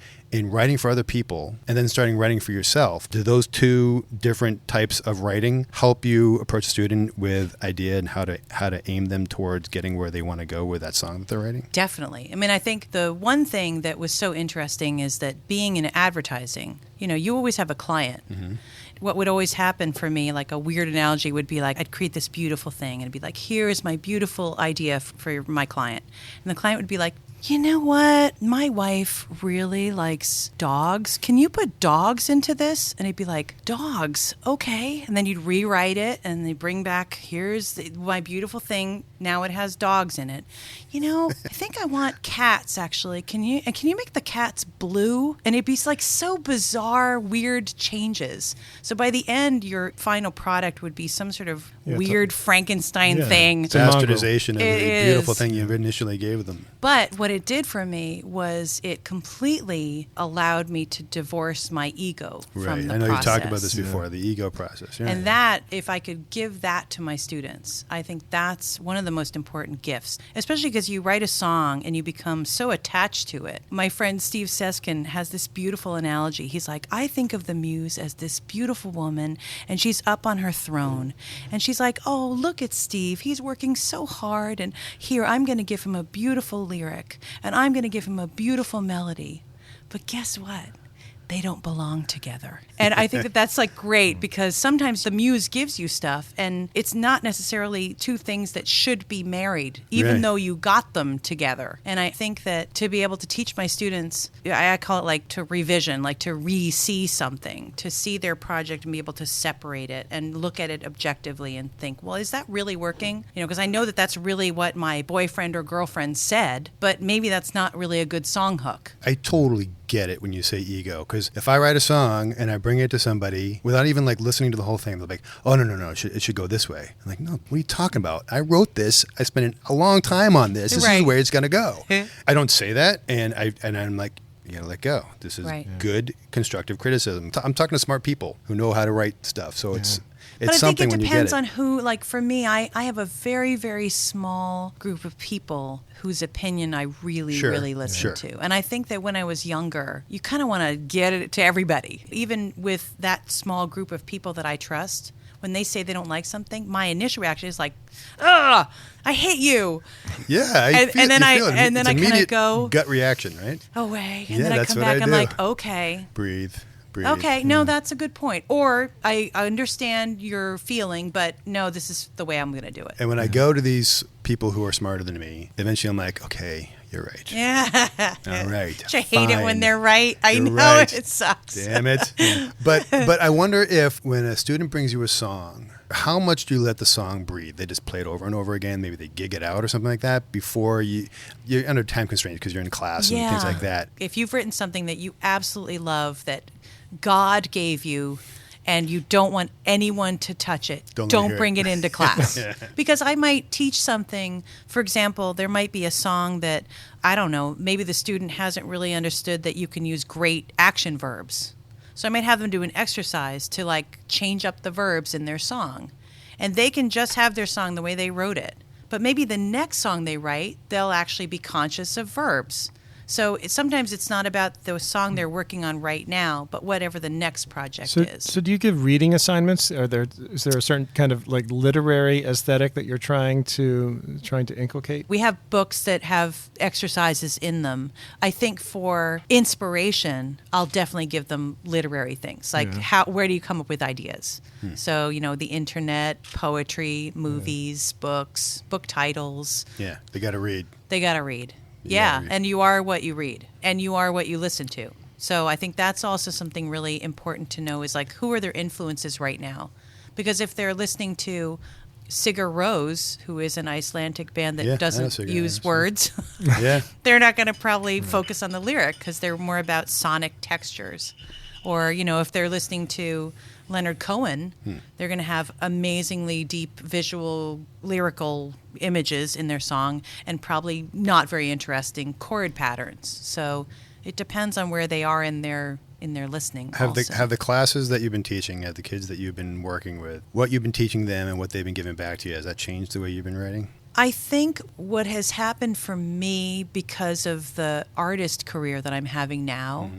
[SPEAKER 2] writing for other people and then starting writing for yourself, do those two different types of writing help you approach a student with idea and how to aim them towards getting where they want to go with that song that they're writing?
[SPEAKER 4] Definitely. I mean, I think the one thing that was so interesting is that being in advertising, you always have a client. Mm-hmm. What would always happen for me, like a weird analogy would be like, I'd create this beautiful thing and it'd be like, here's my beautiful idea for my client. And the client would be like, you know what? My wife really likes dogs. Can you put dogs into this? And he'd be like, dogs? Okay. And then you'd rewrite it and they bring back, here's my beautiful thing. Now it has dogs in it. I think I want cats, actually. Can you make the cats blue? And it'd be like so bizarre, weird changes. So by the end, your final product would be some sort of weird Frankenstein thing.
[SPEAKER 2] It's bastardization of the beautiful
[SPEAKER 4] is.
[SPEAKER 2] thing you initially gave them.
[SPEAKER 4] But what it did for me was it completely allowed me to divorce my ego from the process.
[SPEAKER 2] I know you've talked about this before, the ego process. Yeah.
[SPEAKER 4] And that, if I could give that to my students, I think that's one of the most important gifts, especially because you write a song and you become so attached to it. My friend Steve Seskin has this beautiful analogy. He's like, I think of the muse as this beautiful woman, and she's up on her throne. And she's like, oh, look at Steve. He's working so hard, and here, I'm going to give him a beautiful lyric, and I'm going to give him a beautiful melody. But guess what? They don't belong together. And I think that that's like great, because sometimes the muse gives you stuff and it's not necessarily two things that should be married, even though you got them together. And I think that to be able to teach my students, I call it like to revision, like to re-see something, to see their project and be able to separate it and look at it objectively and think, well, is that really working? Because I know that that's really what my boyfriend or girlfriend said, but maybe that's not really a good song hook.
[SPEAKER 2] I totally get it when you say ego, because if I write a song and I bring it to somebody without even like listening to the whole thing, they're like, oh no, it should go this way. I'm like, no, what are you talking about? I wrote this, I spent a long time on this is where it's going to go. I don't say that, and I'm like, you gotta let go. This is good constructive criticism. I'm talking to smart people who know how to write stuff, so it's
[SPEAKER 4] But I
[SPEAKER 2] something
[SPEAKER 4] think
[SPEAKER 2] when
[SPEAKER 4] it
[SPEAKER 2] you get
[SPEAKER 4] depends
[SPEAKER 2] it.
[SPEAKER 4] on who, like for me, I have a very, very small group of people whose opinion I really, really listen to. And I think that when I was younger, you kind of want to get it to everybody. Even with that small group of people that I trust, when they say they don't like something, my initial reaction is like, ugh, I hate you.
[SPEAKER 2] Yeah,
[SPEAKER 4] and then I kind of go
[SPEAKER 2] gut reaction, right?
[SPEAKER 4] Away, and then I come back. I'm like, okay,
[SPEAKER 2] breathe.
[SPEAKER 4] Okay, no, that's a good point. Or I understand your feeling, but no, this is the way I'm going to do it.
[SPEAKER 2] And when I go to these people who are smarter than me, eventually I'm like, okay, you're right.
[SPEAKER 4] Yeah.
[SPEAKER 2] All right.
[SPEAKER 4] I hate it when they're right. I know
[SPEAKER 2] right.
[SPEAKER 4] it sucks.
[SPEAKER 2] Damn it. But I wonder if when a student brings you a song, how much do you let the song breathe? They just play it over and over again. Maybe they gig it out or something like that before you're under time constraints because you're in class and things like that.
[SPEAKER 4] If you've written something that you absolutely love, that God gave you, and you don't want anyone to touch it, don't bring it into class. Because I might teach something, for example, there might be a song that, I don't know, maybe the student hasn't really understood that you can use great action verbs. So I might have them do an exercise to like change up the verbs in their song. And they can just have their song the way they wrote it. But maybe the next song they write, they'll actually be conscious of verbs. So sometimes it's not about the song they're working on right now, but whatever the next project is.
[SPEAKER 3] So do you give reading assignments? Is there a certain kind of like literary aesthetic that you're trying to inculcate?
[SPEAKER 4] We have books that have exercises in them. I think for inspiration, I'll definitely give them literary things. Like where do you come up with ideas? So, the internet, poetry, movies, books, book titles.
[SPEAKER 2] Yeah, they got to read.
[SPEAKER 4] Yeah, and you are what you read, and you are what you listen to. So I think that's also something really important to know is like, who are their influences right now? Because if they're listening to Sigur Rós, who is an Icelandic band that doesn't use words, they're not going to probably focus on the lyric because they're more about sonic textures. Or, if they're listening to Leonard Cohen, they're going to have amazingly deep visual, lyrical images in their song and probably not very interesting chord patterns. So it depends on where they are in their in their listening.
[SPEAKER 2] Have
[SPEAKER 4] also.
[SPEAKER 2] the classes that you've been teaching, the kids that you've been working with, what you've been teaching them and what they've been giving back to you, has that changed the way you've been writing?
[SPEAKER 4] I think what has happened for me because of the artist career that I'm having now,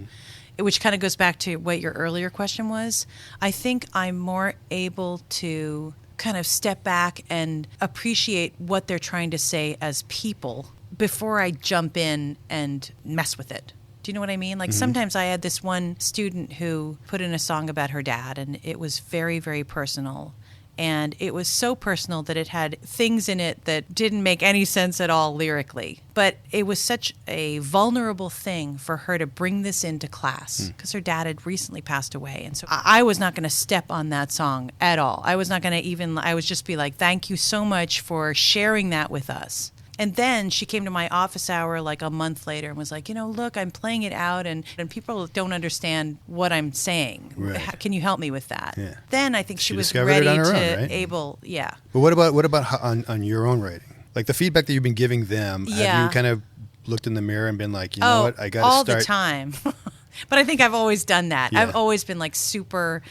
[SPEAKER 4] which kind of goes back to what your earlier question was, I think I'm more able to kind of step back and appreciate what they're trying to say as people before I jump in and mess with it. Do you know what I mean? Like sometimes I had this one student who put in a song about her dad, and it was very, very personal. And it was so personal that it had things in it that didn't make any sense at all lyrically. But it was such a vulnerable thing for her to bring this into class because her dad had recently passed away. And so I was not going to step on that song at all. I was not going to even, I would just be like, thank you so much for sharing that with us. And then she came to my office hour like a month later and was like, look, I'm playing it out and people don't understand what I'm saying.
[SPEAKER 2] Right.
[SPEAKER 4] Can you help me with that?
[SPEAKER 2] Yeah.
[SPEAKER 4] Then I think she was
[SPEAKER 2] discovered
[SPEAKER 4] ready
[SPEAKER 2] it on her
[SPEAKER 4] to
[SPEAKER 2] own, right?
[SPEAKER 4] able, yeah.
[SPEAKER 2] But what about on your own writing? Like the feedback that you've been giving them, have
[SPEAKER 4] Yeah.
[SPEAKER 2] you kind of looked in the mirror and been like, you know what, I got to
[SPEAKER 4] all
[SPEAKER 2] start.
[SPEAKER 4] the time. But I think I've always done that.
[SPEAKER 2] Yeah.
[SPEAKER 4] I've always been like super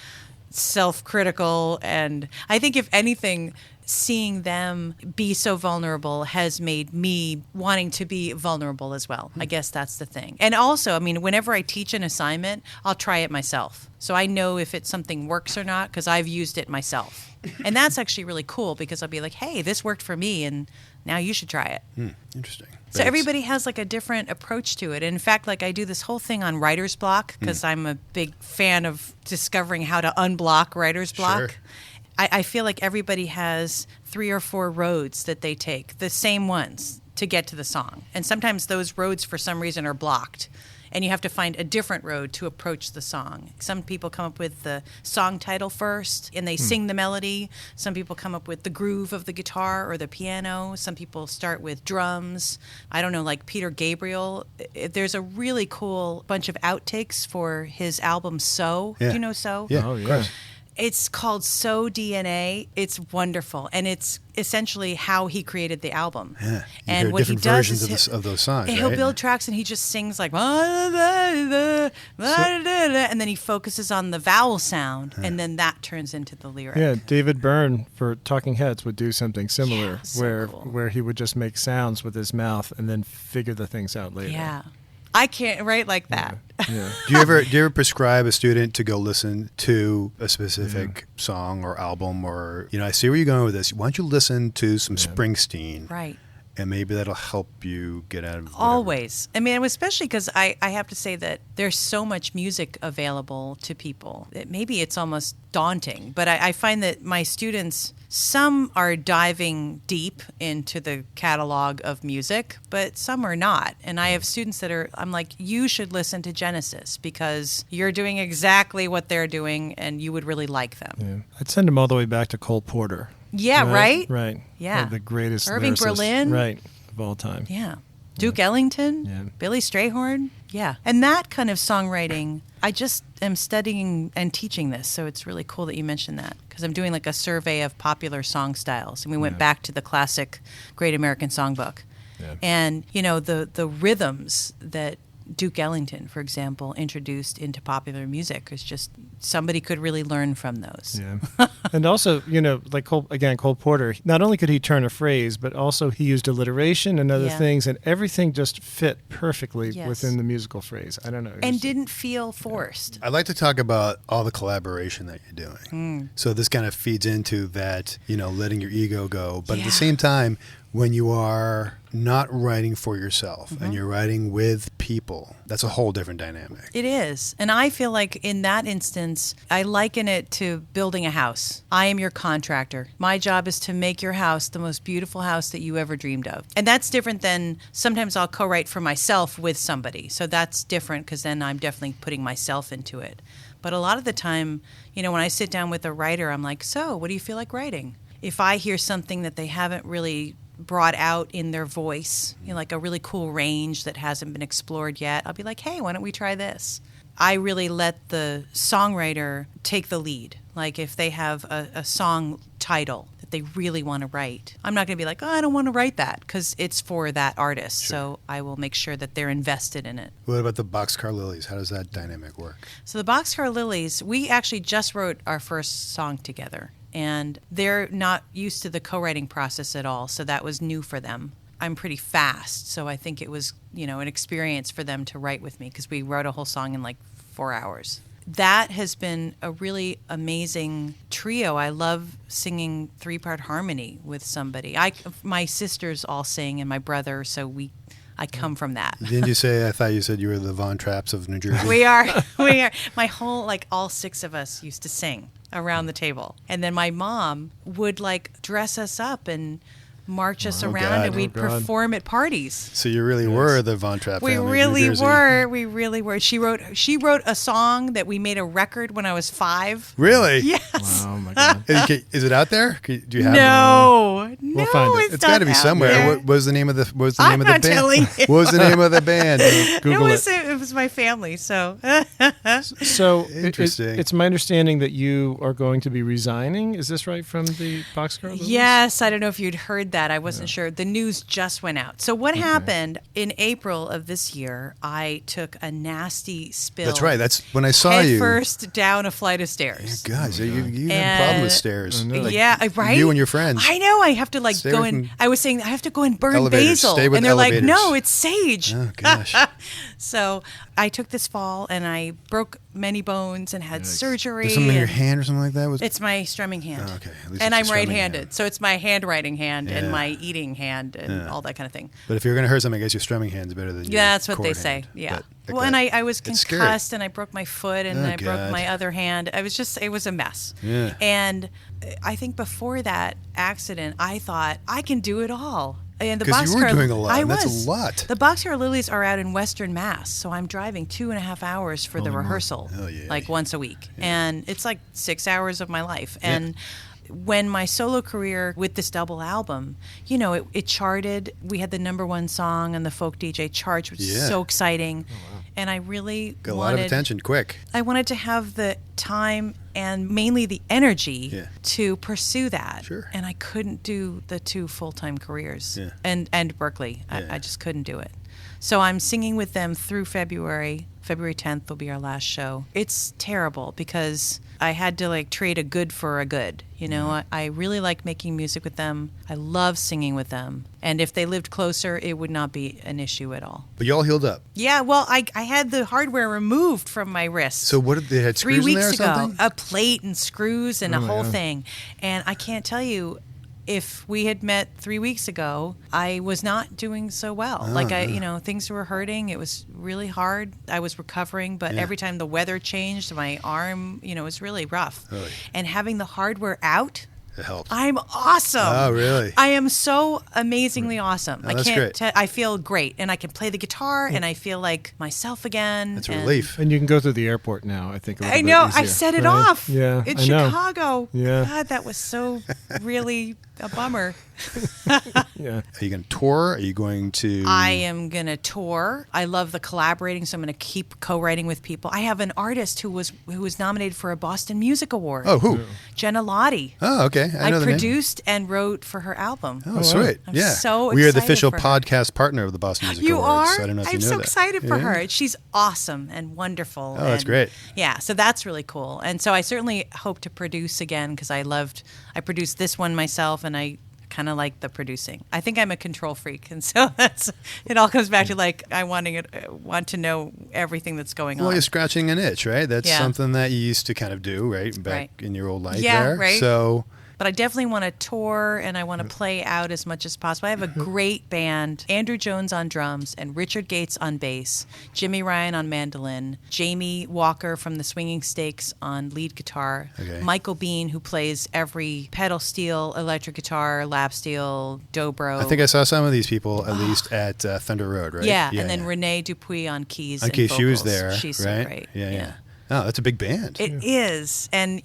[SPEAKER 4] self-critical. And I think if anything, seeing them be so vulnerable has made me wanting to be vulnerable as well. I guess that's the thing. And also, I mean, whenever I teach an assignment, I'll try it myself. So I know if it's something works or not because I've used it myself. And that's actually really cool because I'll be like, hey, this worked for me and now you should try it.
[SPEAKER 2] Interesting.
[SPEAKER 4] So everybody has like a different approach to it. And in fact, like I do this whole thing on writer's block because I'm a big fan of discovering how to unblock writer's block.
[SPEAKER 2] Sure.
[SPEAKER 4] I feel like everybody has 3 or 4 roads that they take, the same ones, to get to the song. And sometimes those roads, for some reason, are blocked. And you have to find a different road to approach the song. Some people come up with the song title first, and they sing the melody. Some people come up with the groove of the guitar or the piano. Some people start with drums. I don't know, like Peter Gabriel. There's a really cool bunch of outtakes for his album So.
[SPEAKER 2] Yeah.
[SPEAKER 4] Do you know So?
[SPEAKER 2] Yeah,
[SPEAKER 3] Oh,
[SPEAKER 2] of
[SPEAKER 3] yeah.
[SPEAKER 2] course.
[SPEAKER 4] It's called So DNA. It's wonderful, and it's essentially how he created the album.
[SPEAKER 2] Yeah. You
[SPEAKER 4] And
[SPEAKER 2] hear
[SPEAKER 4] what he
[SPEAKER 2] different
[SPEAKER 4] does
[SPEAKER 2] versions
[SPEAKER 4] is
[SPEAKER 2] of those songs,
[SPEAKER 4] he'll
[SPEAKER 2] right?
[SPEAKER 4] build tracks, and he just sings like, and then he focuses on the vowel sound, and then that turns into the lyric.
[SPEAKER 3] Yeah, David Byrne for Talking Heads would do something similar,
[SPEAKER 4] Yeah, so
[SPEAKER 3] where
[SPEAKER 4] cool.
[SPEAKER 3] where he would just make sounds with his mouth and then figure the things out later.
[SPEAKER 4] Yeah. I can't write like that.
[SPEAKER 3] Yeah.
[SPEAKER 2] Do you ever prescribe a student to go listen to a specific song or album, or I see where you're going with this. Why don't you listen to some Springsteen,
[SPEAKER 4] Right.
[SPEAKER 2] and maybe that'll help you get out of whatever.
[SPEAKER 4] Always. I mean, especially because I have to say that there's so much music available to people that maybe it's almost daunting. But I find that my students, some are diving deep into the catalog of music, but some are not. And I have students that I'm like, you should listen to Genesis because you're doing exactly what they're doing and you would really like them.
[SPEAKER 3] Yeah. I'd send him all the way back to Cole Porter.
[SPEAKER 4] Yeah, right?
[SPEAKER 3] Right.
[SPEAKER 4] Yeah.
[SPEAKER 3] One of the greatest
[SPEAKER 4] Irving
[SPEAKER 3] lyricists,
[SPEAKER 4] Berlin.
[SPEAKER 3] right, of all time.
[SPEAKER 4] Yeah. Duke Ellington,
[SPEAKER 3] Yeah.
[SPEAKER 4] Billy Strayhorn. Yeah. And that kind of songwriting, I just am studying and teaching this. So it's really cool that you mentioned that because I'm doing like a survey of popular song styles. And we went back to the classic Great American Songbook.
[SPEAKER 3] Yeah.
[SPEAKER 4] And, the rhythms that Duke Ellington, for example, introduced into popular music is just somebody could really learn from those.
[SPEAKER 3] Yeah. And also, like Cole Porter, not only could he turn a phrase, but also he used alliteration and other
[SPEAKER 4] Yeah.
[SPEAKER 3] things, and everything just fit perfectly
[SPEAKER 4] Yes.
[SPEAKER 3] within the musical phrase. I don't know. It
[SPEAKER 4] And
[SPEAKER 3] was-
[SPEAKER 4] didn't feel forced.
[SPEAKER 2] I'd like to talk about all the collaboration that you're doing. So this kind of feeds into that, letting your ego go. But at
[SPEAKER 4] Yeah.
[SPEAKER 2] the same time, when you are not writing for yourself and you're writing with people, that's a whole different dynamic.
[SPEAKER 4] It is. And I feel like in that instance, I liken it to building a house. I am your contractor. My job is to make your house the most beautiful house that you ever dreamed of. And that's different than sometimes I'll co-write for myself with somebody. So that's different because then I'm definitely putting myself into it. But a lot of the time, when I sit down with a writer, I'm like, so what do you feel like writing? If I hear something that they haven't really brought out in their voice, like a really cool range that hasn't been explored yet, I'll be like, hey, why don't we try this? I really let the songwriter take the lead. Like if they have a song title that if they really want to write. I'm not going to be like, oh, I don't want to write that, because it's for that artist. So I will make sure that they're invested in it.
[SPEAKER 2] What about the Boxcar Lilies? How does that dynamic work?
[SPEAKER 4] So the Boxcar Lilies, we actually just wrote our first song together, and they're not used to the co-writing process at all, so that was new for them. I'm pretty fast, so I think it was, an experience for them to write with me, because we wrote a whole song in like 4 hours. That has been a really amazing trio. I love singing 3-part harmony with somebody. My sisters all sing, and my brother, so I come from that.
[SPEAKER 2] Didn't you say, I thought you said you were the Von Trapps of New Jersey?
[SPEAKER 4] We are. My whole, all 6 of us used to sing around the table. And then my mom would dress us up and march us around,
[SPEAKER 2] God.
[SPEAKER 4] and we'd perform at parties.
[SPEAKER 2] So you really were the Von Trapp family.
[SPEAKER 4] We really were. She wrote a song that we made a record when I was 5.
[SPEAKER 2] Really?
[SPEAKER 4] Yes.
[SPEAKER 3] Wow, my God.
[SPEAKER 2] Is it out there? Do you have it?
[SPEAKER 4] No,
[SPEAKER 3] We'll find it.
[SPEAKER 2] It's got to be somewhere.
[SPEAKER 4] There.
[SPEAKER 2] What was the name of the band?
[SPEAKER 4] telling you.
[SPEAKER 2] What was the name of the band? Google it.
[SPEAKER 4] It was my family, so.
[SPEAKER 3] So
[SPEAKER 2] Interesting.
[SPEAKER 3] it's my understanding that you are going to be resigning. Is this right, from the Boxcar Lilies?
[SPEAKER 4] Yes, I don't know if you'd heard that. I wasn't sure. The news just went out. So what happened in April of this year, I took a nasty spill.
[SPEAKER 2] That's right. That's when I saw
[SPEAKER 4] head
[SPEAKER 2] you.
[SPEAKER 4] first down a flight of stairs.
[SPEAKER 2] God, so you have a problem with stairs.
[SPEAKER 4] Yeah, right?
[SPEAKER 2] You and your friends.
[SPEAKER 4] I know. I have to
[SPEAKER 2] Stay
[SPEAKER 4] go
[SPEAKER 2] away
[SPEAKER 4] in.
[SPEAKER 2] from
[SPEAKER 4] I was saying I have to go and burn
[SPEAKER 2] elevators.
[SPEAKER 4] basil.
[SPEAKER 2] Stay with
[SPEAKER 4] And they're
[SPEAKER 2] elevators.
[SPEAKER 4] like, no, it's sage.
[SPEAKER 2] Oh, gosh.
[SPEAKER 4] So I took this fall and I broke many bones and had surgery.
[SPEAKER 2] There's something in your
[SPEAKER 4] and
[SPEAKER 2] hand or something like that?
[SPEAKER 4] It's my strumming hand.
[SPEAKER 2] Oh, okay. At least
[SPEAKER 4] And
[SPEAKER 2] it's
[SPEAKER 4] I'm
[SPEAKER 2] a strumming
[SPEAKER 4] right-handed.
[SPEAKER 2] hand.
[SPEAKER 4] So it's my handwriting hand
[SPEAKER 2] Yeah.
[SPEAKER 4] and my eating hand and all that kind of thing.
[SPEAKER 2] But if you're going to hurt something, I guess your strumming hand's better than your
[SPEAKER 4] Yeah, that's what they
[SPEAKER 2] chord
[SPEAKER 4] say.
[SPEAKER 2] hand.
[SPEAKER 4] Yeah.
[SPEAKER 2] But,
[SPEAKER 4] Well, and I was
[SPEAKER 2] It's scary.
[SPEAKER 4] concussed and I broke my foot and
[SPEAKER 2] Oh,
[SPEAKER 4] I broke
[SPEAKER 2] God.
[SPEAKER 4] my other hand. It was a mess.
[SPEAKER 2] Yeah.
[SPEAKER 4] And I think before that accident, I thought, I can do it all. And the
[SPEAKER 2] 'Cause you were
[SPEAKER 4] Boxcar-
[SPEAKER 2] doing a lot,
[SPEAKER 4] I
[SPEAKER 2] and that's a
[SPEAKER 4] was.
[SPEAKER 2] lot.
[SPEAKER 4] The Boxcar Lilies are out in Western Mass, so I'm driving 2.5 hours for the rehearsal,
[SPEAKER 2] Oh, yeah.
[SPEAKER 4] once a week. And it's 6 hours of my life. And when my solo career with this double album, it charted. We had the #1 song on the Folk DJ chart, which is so exciting. And I really
[SPEAKER 2] Got a lot of attention quick.
[SPEAKER 4] I wanted to have the time and mainly the energy
[SPEAKER 2] Yeah.
[SPEAKER 4] to pursue that.
[SPEAKER 2] Sure.
[SPEAKER 4] And I couldn't do the 2 full-time careers.
[SPEAKER 2] Yeah.
[SPEAKER 4] And Berklee.
[SPEAKER 2] Yeah.
[SPEAKER 4] I just couldn't do it. So I'm singing with them through February. February 10th will be our last show. It's terrible because I had to trade a good for a good. I really like making music with them. I love singing with them. And if they lived closer, it would not be an issue at all.
[SPEAKER 2] But you all healed up.
[SPEAKER 4] Yeah, well, I had the hardware removed from my wrist.
[SPEAKER 2] So what did they had
[SPEAKER 4] 3
[SPEAKER 2] screws in
[SPEAKER 4] weeks
[SPEAKER 2] there or
[SPEAKER 4] ago,
[SPEAKER 2] something?
[SPEAKER 4] a plate and screws and a whole
[SPEAKER 3] yeah.
[SPEAKER 4] thing. And I can't tell you, if we had met 3 weeks ago, I was not doing so well. Things were hurting. It was really hard. I was recovering, but every time the weather changed, my arm, it was really rough.
[SPEAKER 2] Really?
[SPEAKER 4] And having the hardware out,
[SPEAKER 2] It helped.
[SPEAKER 4] I'm awesome.
[SPEAKER 2] Oh, really?
[SPEAKER 4] I am so amazingly awesome.
[SPEAKER 2] Oh, that's great.
[SPEAKER 4] I feel great, and I can play the guitar, and I feel like myself again.
[SPEAKER 2] That's a
[SPEAKER 4] and-
[SPEAKER 2] relief.
[SPEAKER 3] And you can go through the airport now, I think. A little
[SPEAKER 4] I
[SPEAKER 3] bit
[SPEAKER 4] know. I
[SPEAKER 3] easier,
[SPEAKER 4] set it
[SPEAKER 3] right?
[SPEAKER 4] off.
[SPEAKER 3] Yeah,
[SPEAKER 4] In
[SPEAKER 3] I know.
[SPEAKER 4] Chicago.
[SPEAKER 3] Yeah.
[SPEAKER 4] God, that was so really a bummer.
[SPEAKER 3] Yeah.
[SPEAKER 2] Are you going to tour? Are you going to...
[SPEAKER 4] I am going to tour. I love the collaborating, so I'm going to keep co-writing with people. I have an artist who was nominated for a Boston Music Award.
[SPEAKER 2] Oh, who?
[SPEAKER 4] Jenna Lottie.
[SPEAKER 2] Oh, okay. I know the name.
[SPEAKER 4] produced and wrote for her album.
[SPEAKER 2] Oh, sweet.
[SPEAKER 4] I'm
[SPEAKER 2] yeah.
[SPEAKER 4] so
[SPEAKER 2] We are the
[SPEAKER 4] excited
[SPEAKER 2] official
[SPEAKER 4] for her.
[SPEAKER 2] podcast partner of the Boston Music
[SPEAKER 4] You
[SPEAKER 2] Awards.
[SPEAKER 4] are?
[SPEAKER 2] So I don't know if
[SPEAKER 4] I'm
[SPEAKER 2] you know
[SPEAKER 4] so
[SPEAKER 2] that.
[SPEAKER 4] excited for
[SPEAKER 2] Yeah.
[SPEAKER 4] her. She's awesome and wonderful.
[SPEAKER 2] Oh, that's
[SPEAKER 4] and-
[SPEAKER 2] great.
[SPEAKER 4] Yeah, so that's really cool. And so I certainly hope to produce again because I produced this one myself and I kind of like the producing. I think I'm a control freak. And so it all comes back to I want to know everything that's going
[SPEAKER 2] Well,
[SPEAKER 4] on.
[SPEAKER 2] you're scratching an itch, right? That's
[SPEAKER 4] Yeah.
[SPEAKER 2] something that you used to kind of do, right? Back
[SPEAKER 4] Right.
[SPEAKER 2] in your old life
[SPEAKER 4] Yeah,
[SPEAKER 2] there.
[SPEAKER 4] right.
[SPEAKER 2] So...
[SPEAKER 4] But I definitely want to tour and I want to play out as much as possible. I have a great band, Andrew Jones on drums and Richard Gates on bass, Jimmy Ryan on mandolin, Jamie Walker from the Swinging Stakes on lead guitar,
[SPEAKER 2] Okay.
[SPEAKER 4] Michael Bean, who plays every pedal steel, electric guitar, lap steel, dobro.
[SPEAKER 2] I think I saw some of these people at least at Thunder Road, right?
[SPEAKER 4] Yeah, and then Renee Dupuy on keys.
[SPEAKER 2] In
[SPEAKER 4] and
[SPEAKER 2] case she was
[SPEAKER 4] vocals.
[SPEAKER 2] there,
[SPEAKER 4] She's
[SPEAKER 2] right?
[SPEAKER 4] so great.
[SPEAKER 2] Yeah. Oh, that's a big band.
[SPEAKER 4] It is. And,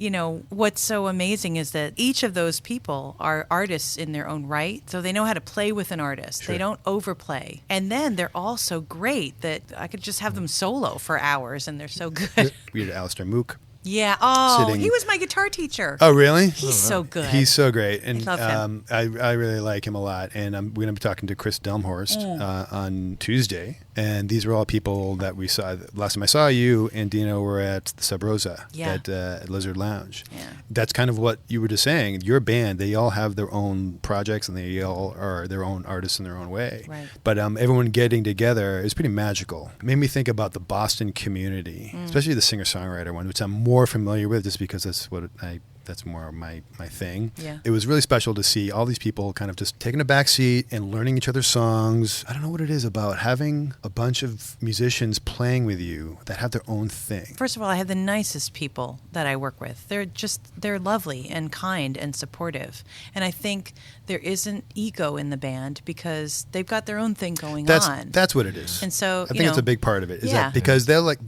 [SPEAKER 4] what's so amazing is that each of those people are artists in their own right. So they know how to play with an artist.
[SPEAKER 2] Sure.
[SPEAKER 4] They don't overplay. And then they're all so great that I could just have them solo for hours and they're so good.
[SPEAKER 2] We had Alistair Mook.
[SPEAKER 4] Yeah. Oh,
[SPEAKER 2] Sitting-
[SPEAKER 4] he was my guitar teacher.
[SPEAKER 2] Oh, really?
[SPEAKER 4] He's so good.
[SPEAKER 2] He's so great, and
[SPEAKER 4] I love him.
[SPEAKER 2] I really like him a lot. And I'm going to be talking to Chris Delmhorst on Tuesday. And these were all people that we saw. Last time I saw you and Dino were at the Sub Rosa at Lizard Lounge.
[SPEAKER 4] Yeah.
[SPEAKER 2] That's kind of what you were just saying. Your band, they all have their own projects and they all are their own artists in their own way.
[SPEAKER 4] Right.
[SPEAKER 2] But everyone getting together is pretty magical. It made me think about the Boston community, especially the singer-songwriter one, which I'm more familiar with just because that's more my thing.
[SPEAKER 4] Yeah.
[SPEAKER 2] It was really special to see all these people kind of just taking a back seat and learning each other's songs. I don't know what it is about having a bunch of musicians playing with you that have their own thing.
[SPEAKER 4] First of all, I have the nicest people that I work with. They're lovely and kind and supportive. And I think there isn't ego in the band because they've got their own thing going on.
[SPEAKER 2] That's what it is.
[SPEAKER 4] And so,
[SPEAKER 2] I think it's a big part of it. Is
[SPEAKER 4] Yeah.
[SPEAKER 2] that because they're like,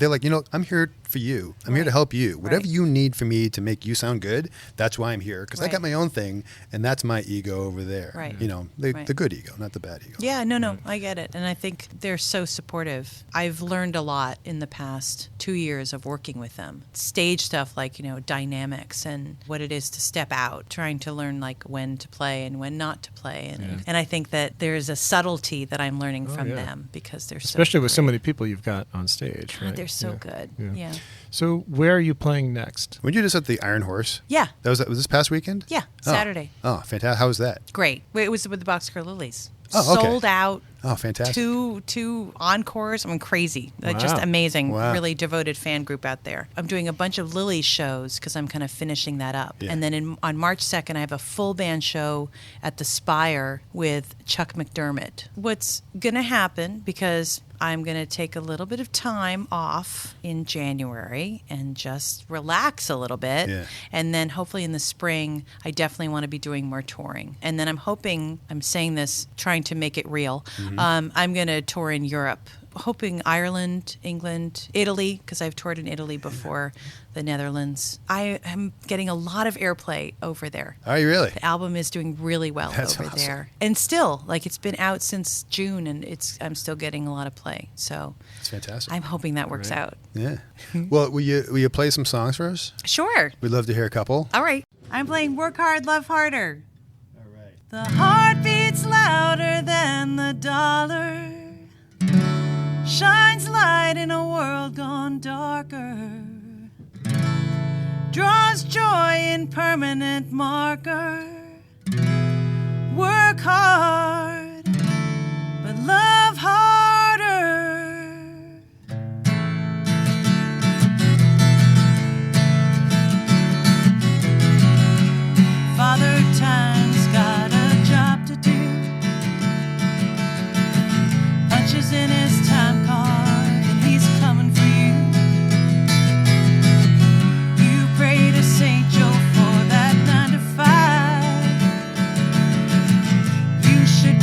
[SPEAKER 2] I'm here for you. I'm here to help you. Whatever
[SPEAKER 4] Right.
[SPEAKER 2] you need for me to make you sound good, that's why I'm here. Because I
[SPEAKER 4] Right.
[SPEAKER 2] got my own thing, and that's my ego over there.
[SPEAKER 4] Right.
[SPEAKER 2] The good ego, not the bad ego.
[SPEAKER 4] Yeah, no, I get it. And I think they're so supportive. I've learned a lot in the past 2 years of working with them. Stage stuff like, dynamics and what it is to step out, trying to learn like when to play and when not to play. And I think that there's a subtlety that I'm learning from them because they're
[SPEAKER 3] Especially
[SPEAKER 4] so
[SPEAKER 3] with so many people you've got on stage, right?
[SPEAKER 4] They're so good. Yeah.
[SPEAKER 3] So where are you playing next?
[SPEAKER 2] When you just at the Iron Horse?
[SPEAKER 4] Yeah.
[SPEAKER 2] Was this past weekend?
[SPEAKER 4] Yeah,
[SPEAKER 2] Oh.
[SPEAKER 4] Saturday.
[SPEAKER 2] Oh, fantastic. How was that?
[SPEAKER 4] Great. It was with the Boxcar Lilies.
[SPEAKER 2] Oh, okay.
[SPEAKER 4] Sold out.
[SPEAKER 2] Oh, fantastic.
[SPEAKER 4] Two encores. I mean, crazy. Just
[SPEAKER 3] Wow.
[SPEAKER 4] amazing.
[SPEAKER 2] Wow.
[SPEAKER 4] Really devoted fan group out there. I'm doing a bunch of Lily shows because I'm kind of finishing that up.
[SPEAKER 2] Yeah.
[SPEAKER 4] And then on March 2nd, I have a full band show at the Spire with Chuck McDermott. What's going to happen, because I'm going to take a little bit of time off in January and just relax a little bit.
[SPEAKER 2] Yeah.
[SPEAKER 4] And then hopefully in the spring, I definitely want to be doing more touring. And then I'm saying this, trying to make it real. I'm going to tour in Europe, hoping Ireland, England, Italy, because I've toured in Italy before, the Netherlands. I am getting a lot of airplay over there.
[SPEAKER 2] Are you really?
[SPEAKER 4] The album is doing really well
[SPEAKER 2] That's
[SPEAKER 4] over
[SPEAKER 2] awesome.
[SPEAKER 4] there. And still, it's been out since June and I'm still getting a lot of play. So
[SPEAKER 2] It's fantastic.
[SPEAKER 4] I'm hoping that works out.
[SPEAKER 2] Yeah. Well, will you play some songs for us?
[SPEAKER 4] Sure.
[SPEAKER 2] We'd love to hear a couple.
[SPEAKER 4] All right. I'm playing Work Hard, Love Harder.
[SPEAKER 2] All right.
[SPEAKER 4] The heart beats louder than the dollar. Shines light in a world gone darker. Draws joy in permanent marker. Work hard, but love harder. Father Time's got a job to do. Punches in his time card and he's coming for you. You pray to St. Joe for that 9 to 5. You should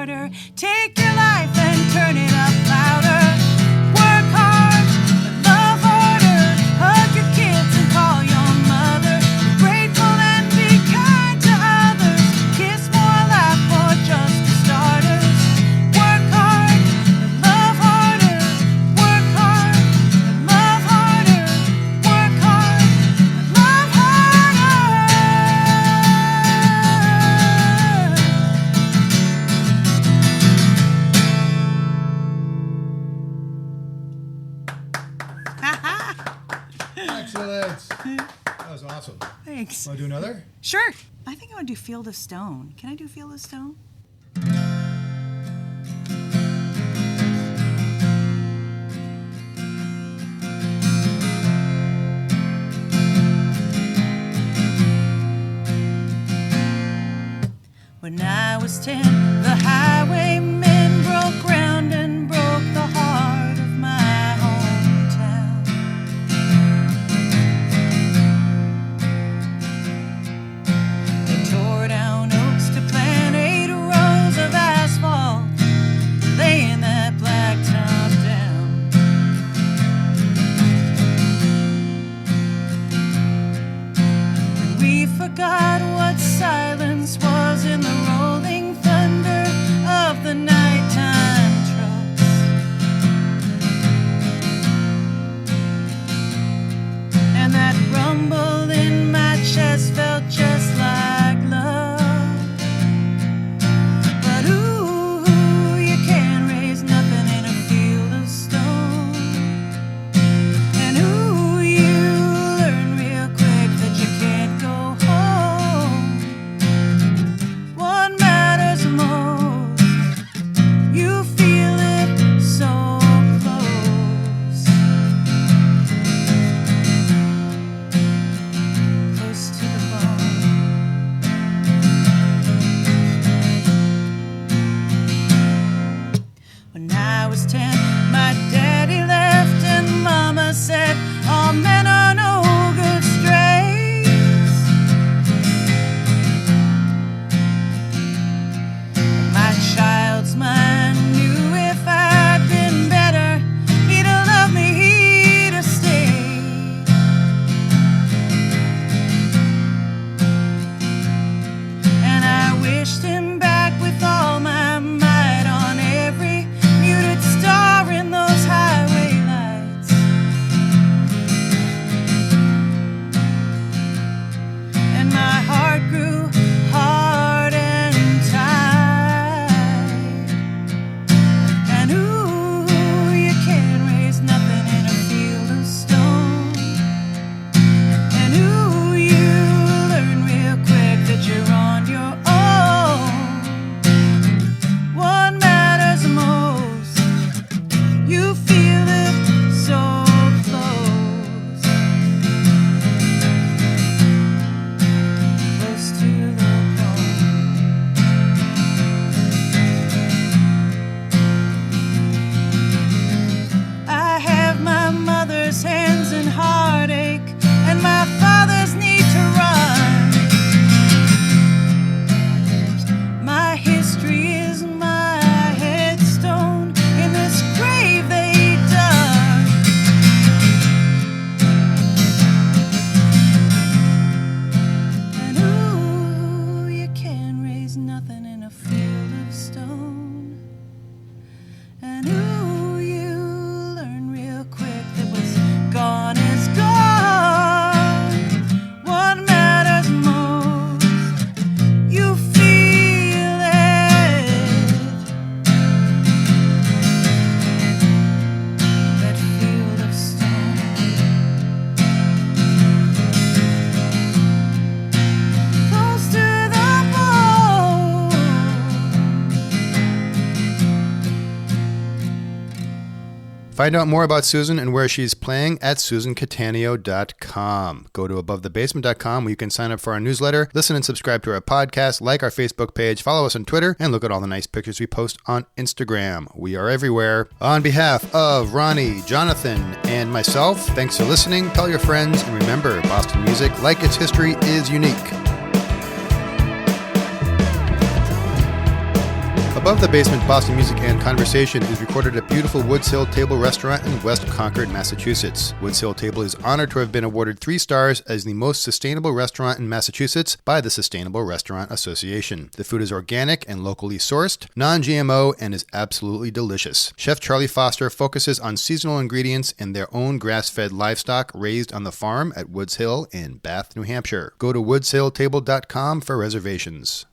[SPEAKER 4] harder. Take your life and turn it up louder. Work hard and love harder. Hug your kids and call your mother. Be grateful and be kind to others. Kiss more, laugh more, just for starters. Work hard and love harder. Work hard and love harder. Work hard and love harder.
[SPEAKER 2] Excellent. That was awesome.
[SPEAKER 4] Thanks.
[SPEAKER 2] Want to do another?
[SPEAKER 4] Sure. I think I want to do Field of Stone. Can I do Field of Stone? When I was 10, the highwaymen broke ground and broke the heart of my hometown. They tore down oaks to plant 8 rows of asphalt, laying that blacktop down. And we forgot what silence was in the rolling thunder of the nighttime trucks. And that rumble in my chest felt just like love. But ooh, you can't raise nothing in a field of stone. And ooh, you learn real quick that you can't go home. What matters most, you feel it so close. Close to the bone. When I was 10, my daddy left and mama said, all men are no good strays. My child's mind knew if I'd been better, he'd have loved me, he'd have stayed. And I wished him back with all my might on every muted star in those highway lights. And my heart grew hard and tight. And ooh, you can't raise nothing in a field of stone. And ooh, you learn real quick that you're on your own. What matters most, you feel it so close. Close to the bone. I have my mother's hands in heartache and my father's need to run. My history is my headstone in this grave they dug. And ooh, you can't raise nothing in a field of stone. And ooh, you learn real quick that what's gone is gone. What matters most, you feel it. That field of stone. Close to the bone.
[SPEAKER 2] Find out more about Susan and where she's playing at susancattaneo.com. Go to abovethebasement.com where you can sign up for our newsletter, listen and subscribe to our podcast, like our Facebook page, follow us on Twitter, and look at all the nice pictures we post on Instagram. We are everywhere. On behalf of Ronnie, Jonathan, and myself, thanks for listening. Tell your friends, and remember, Boston music, like its history, is unique. Above Above the Basement, Boston Music and Conversation is recorded at beautiful Woods Hill Table Restaurant in West Concord, Massachusetts. Woods Hill Table is honored to have been awarded 3 stars as the most sustainable restaurant in Massachusetts by the Sustainable Restaurant Association. The food is organic and locally sourced, non-GMO, and is absolutely delicious. Chef Charlie Foster focuses on seasonal ingredients and their own grass-fed livestock raised on the farm at Woods Hill in Bath, New Hampshire. Go to woodshilltable.com for reservations.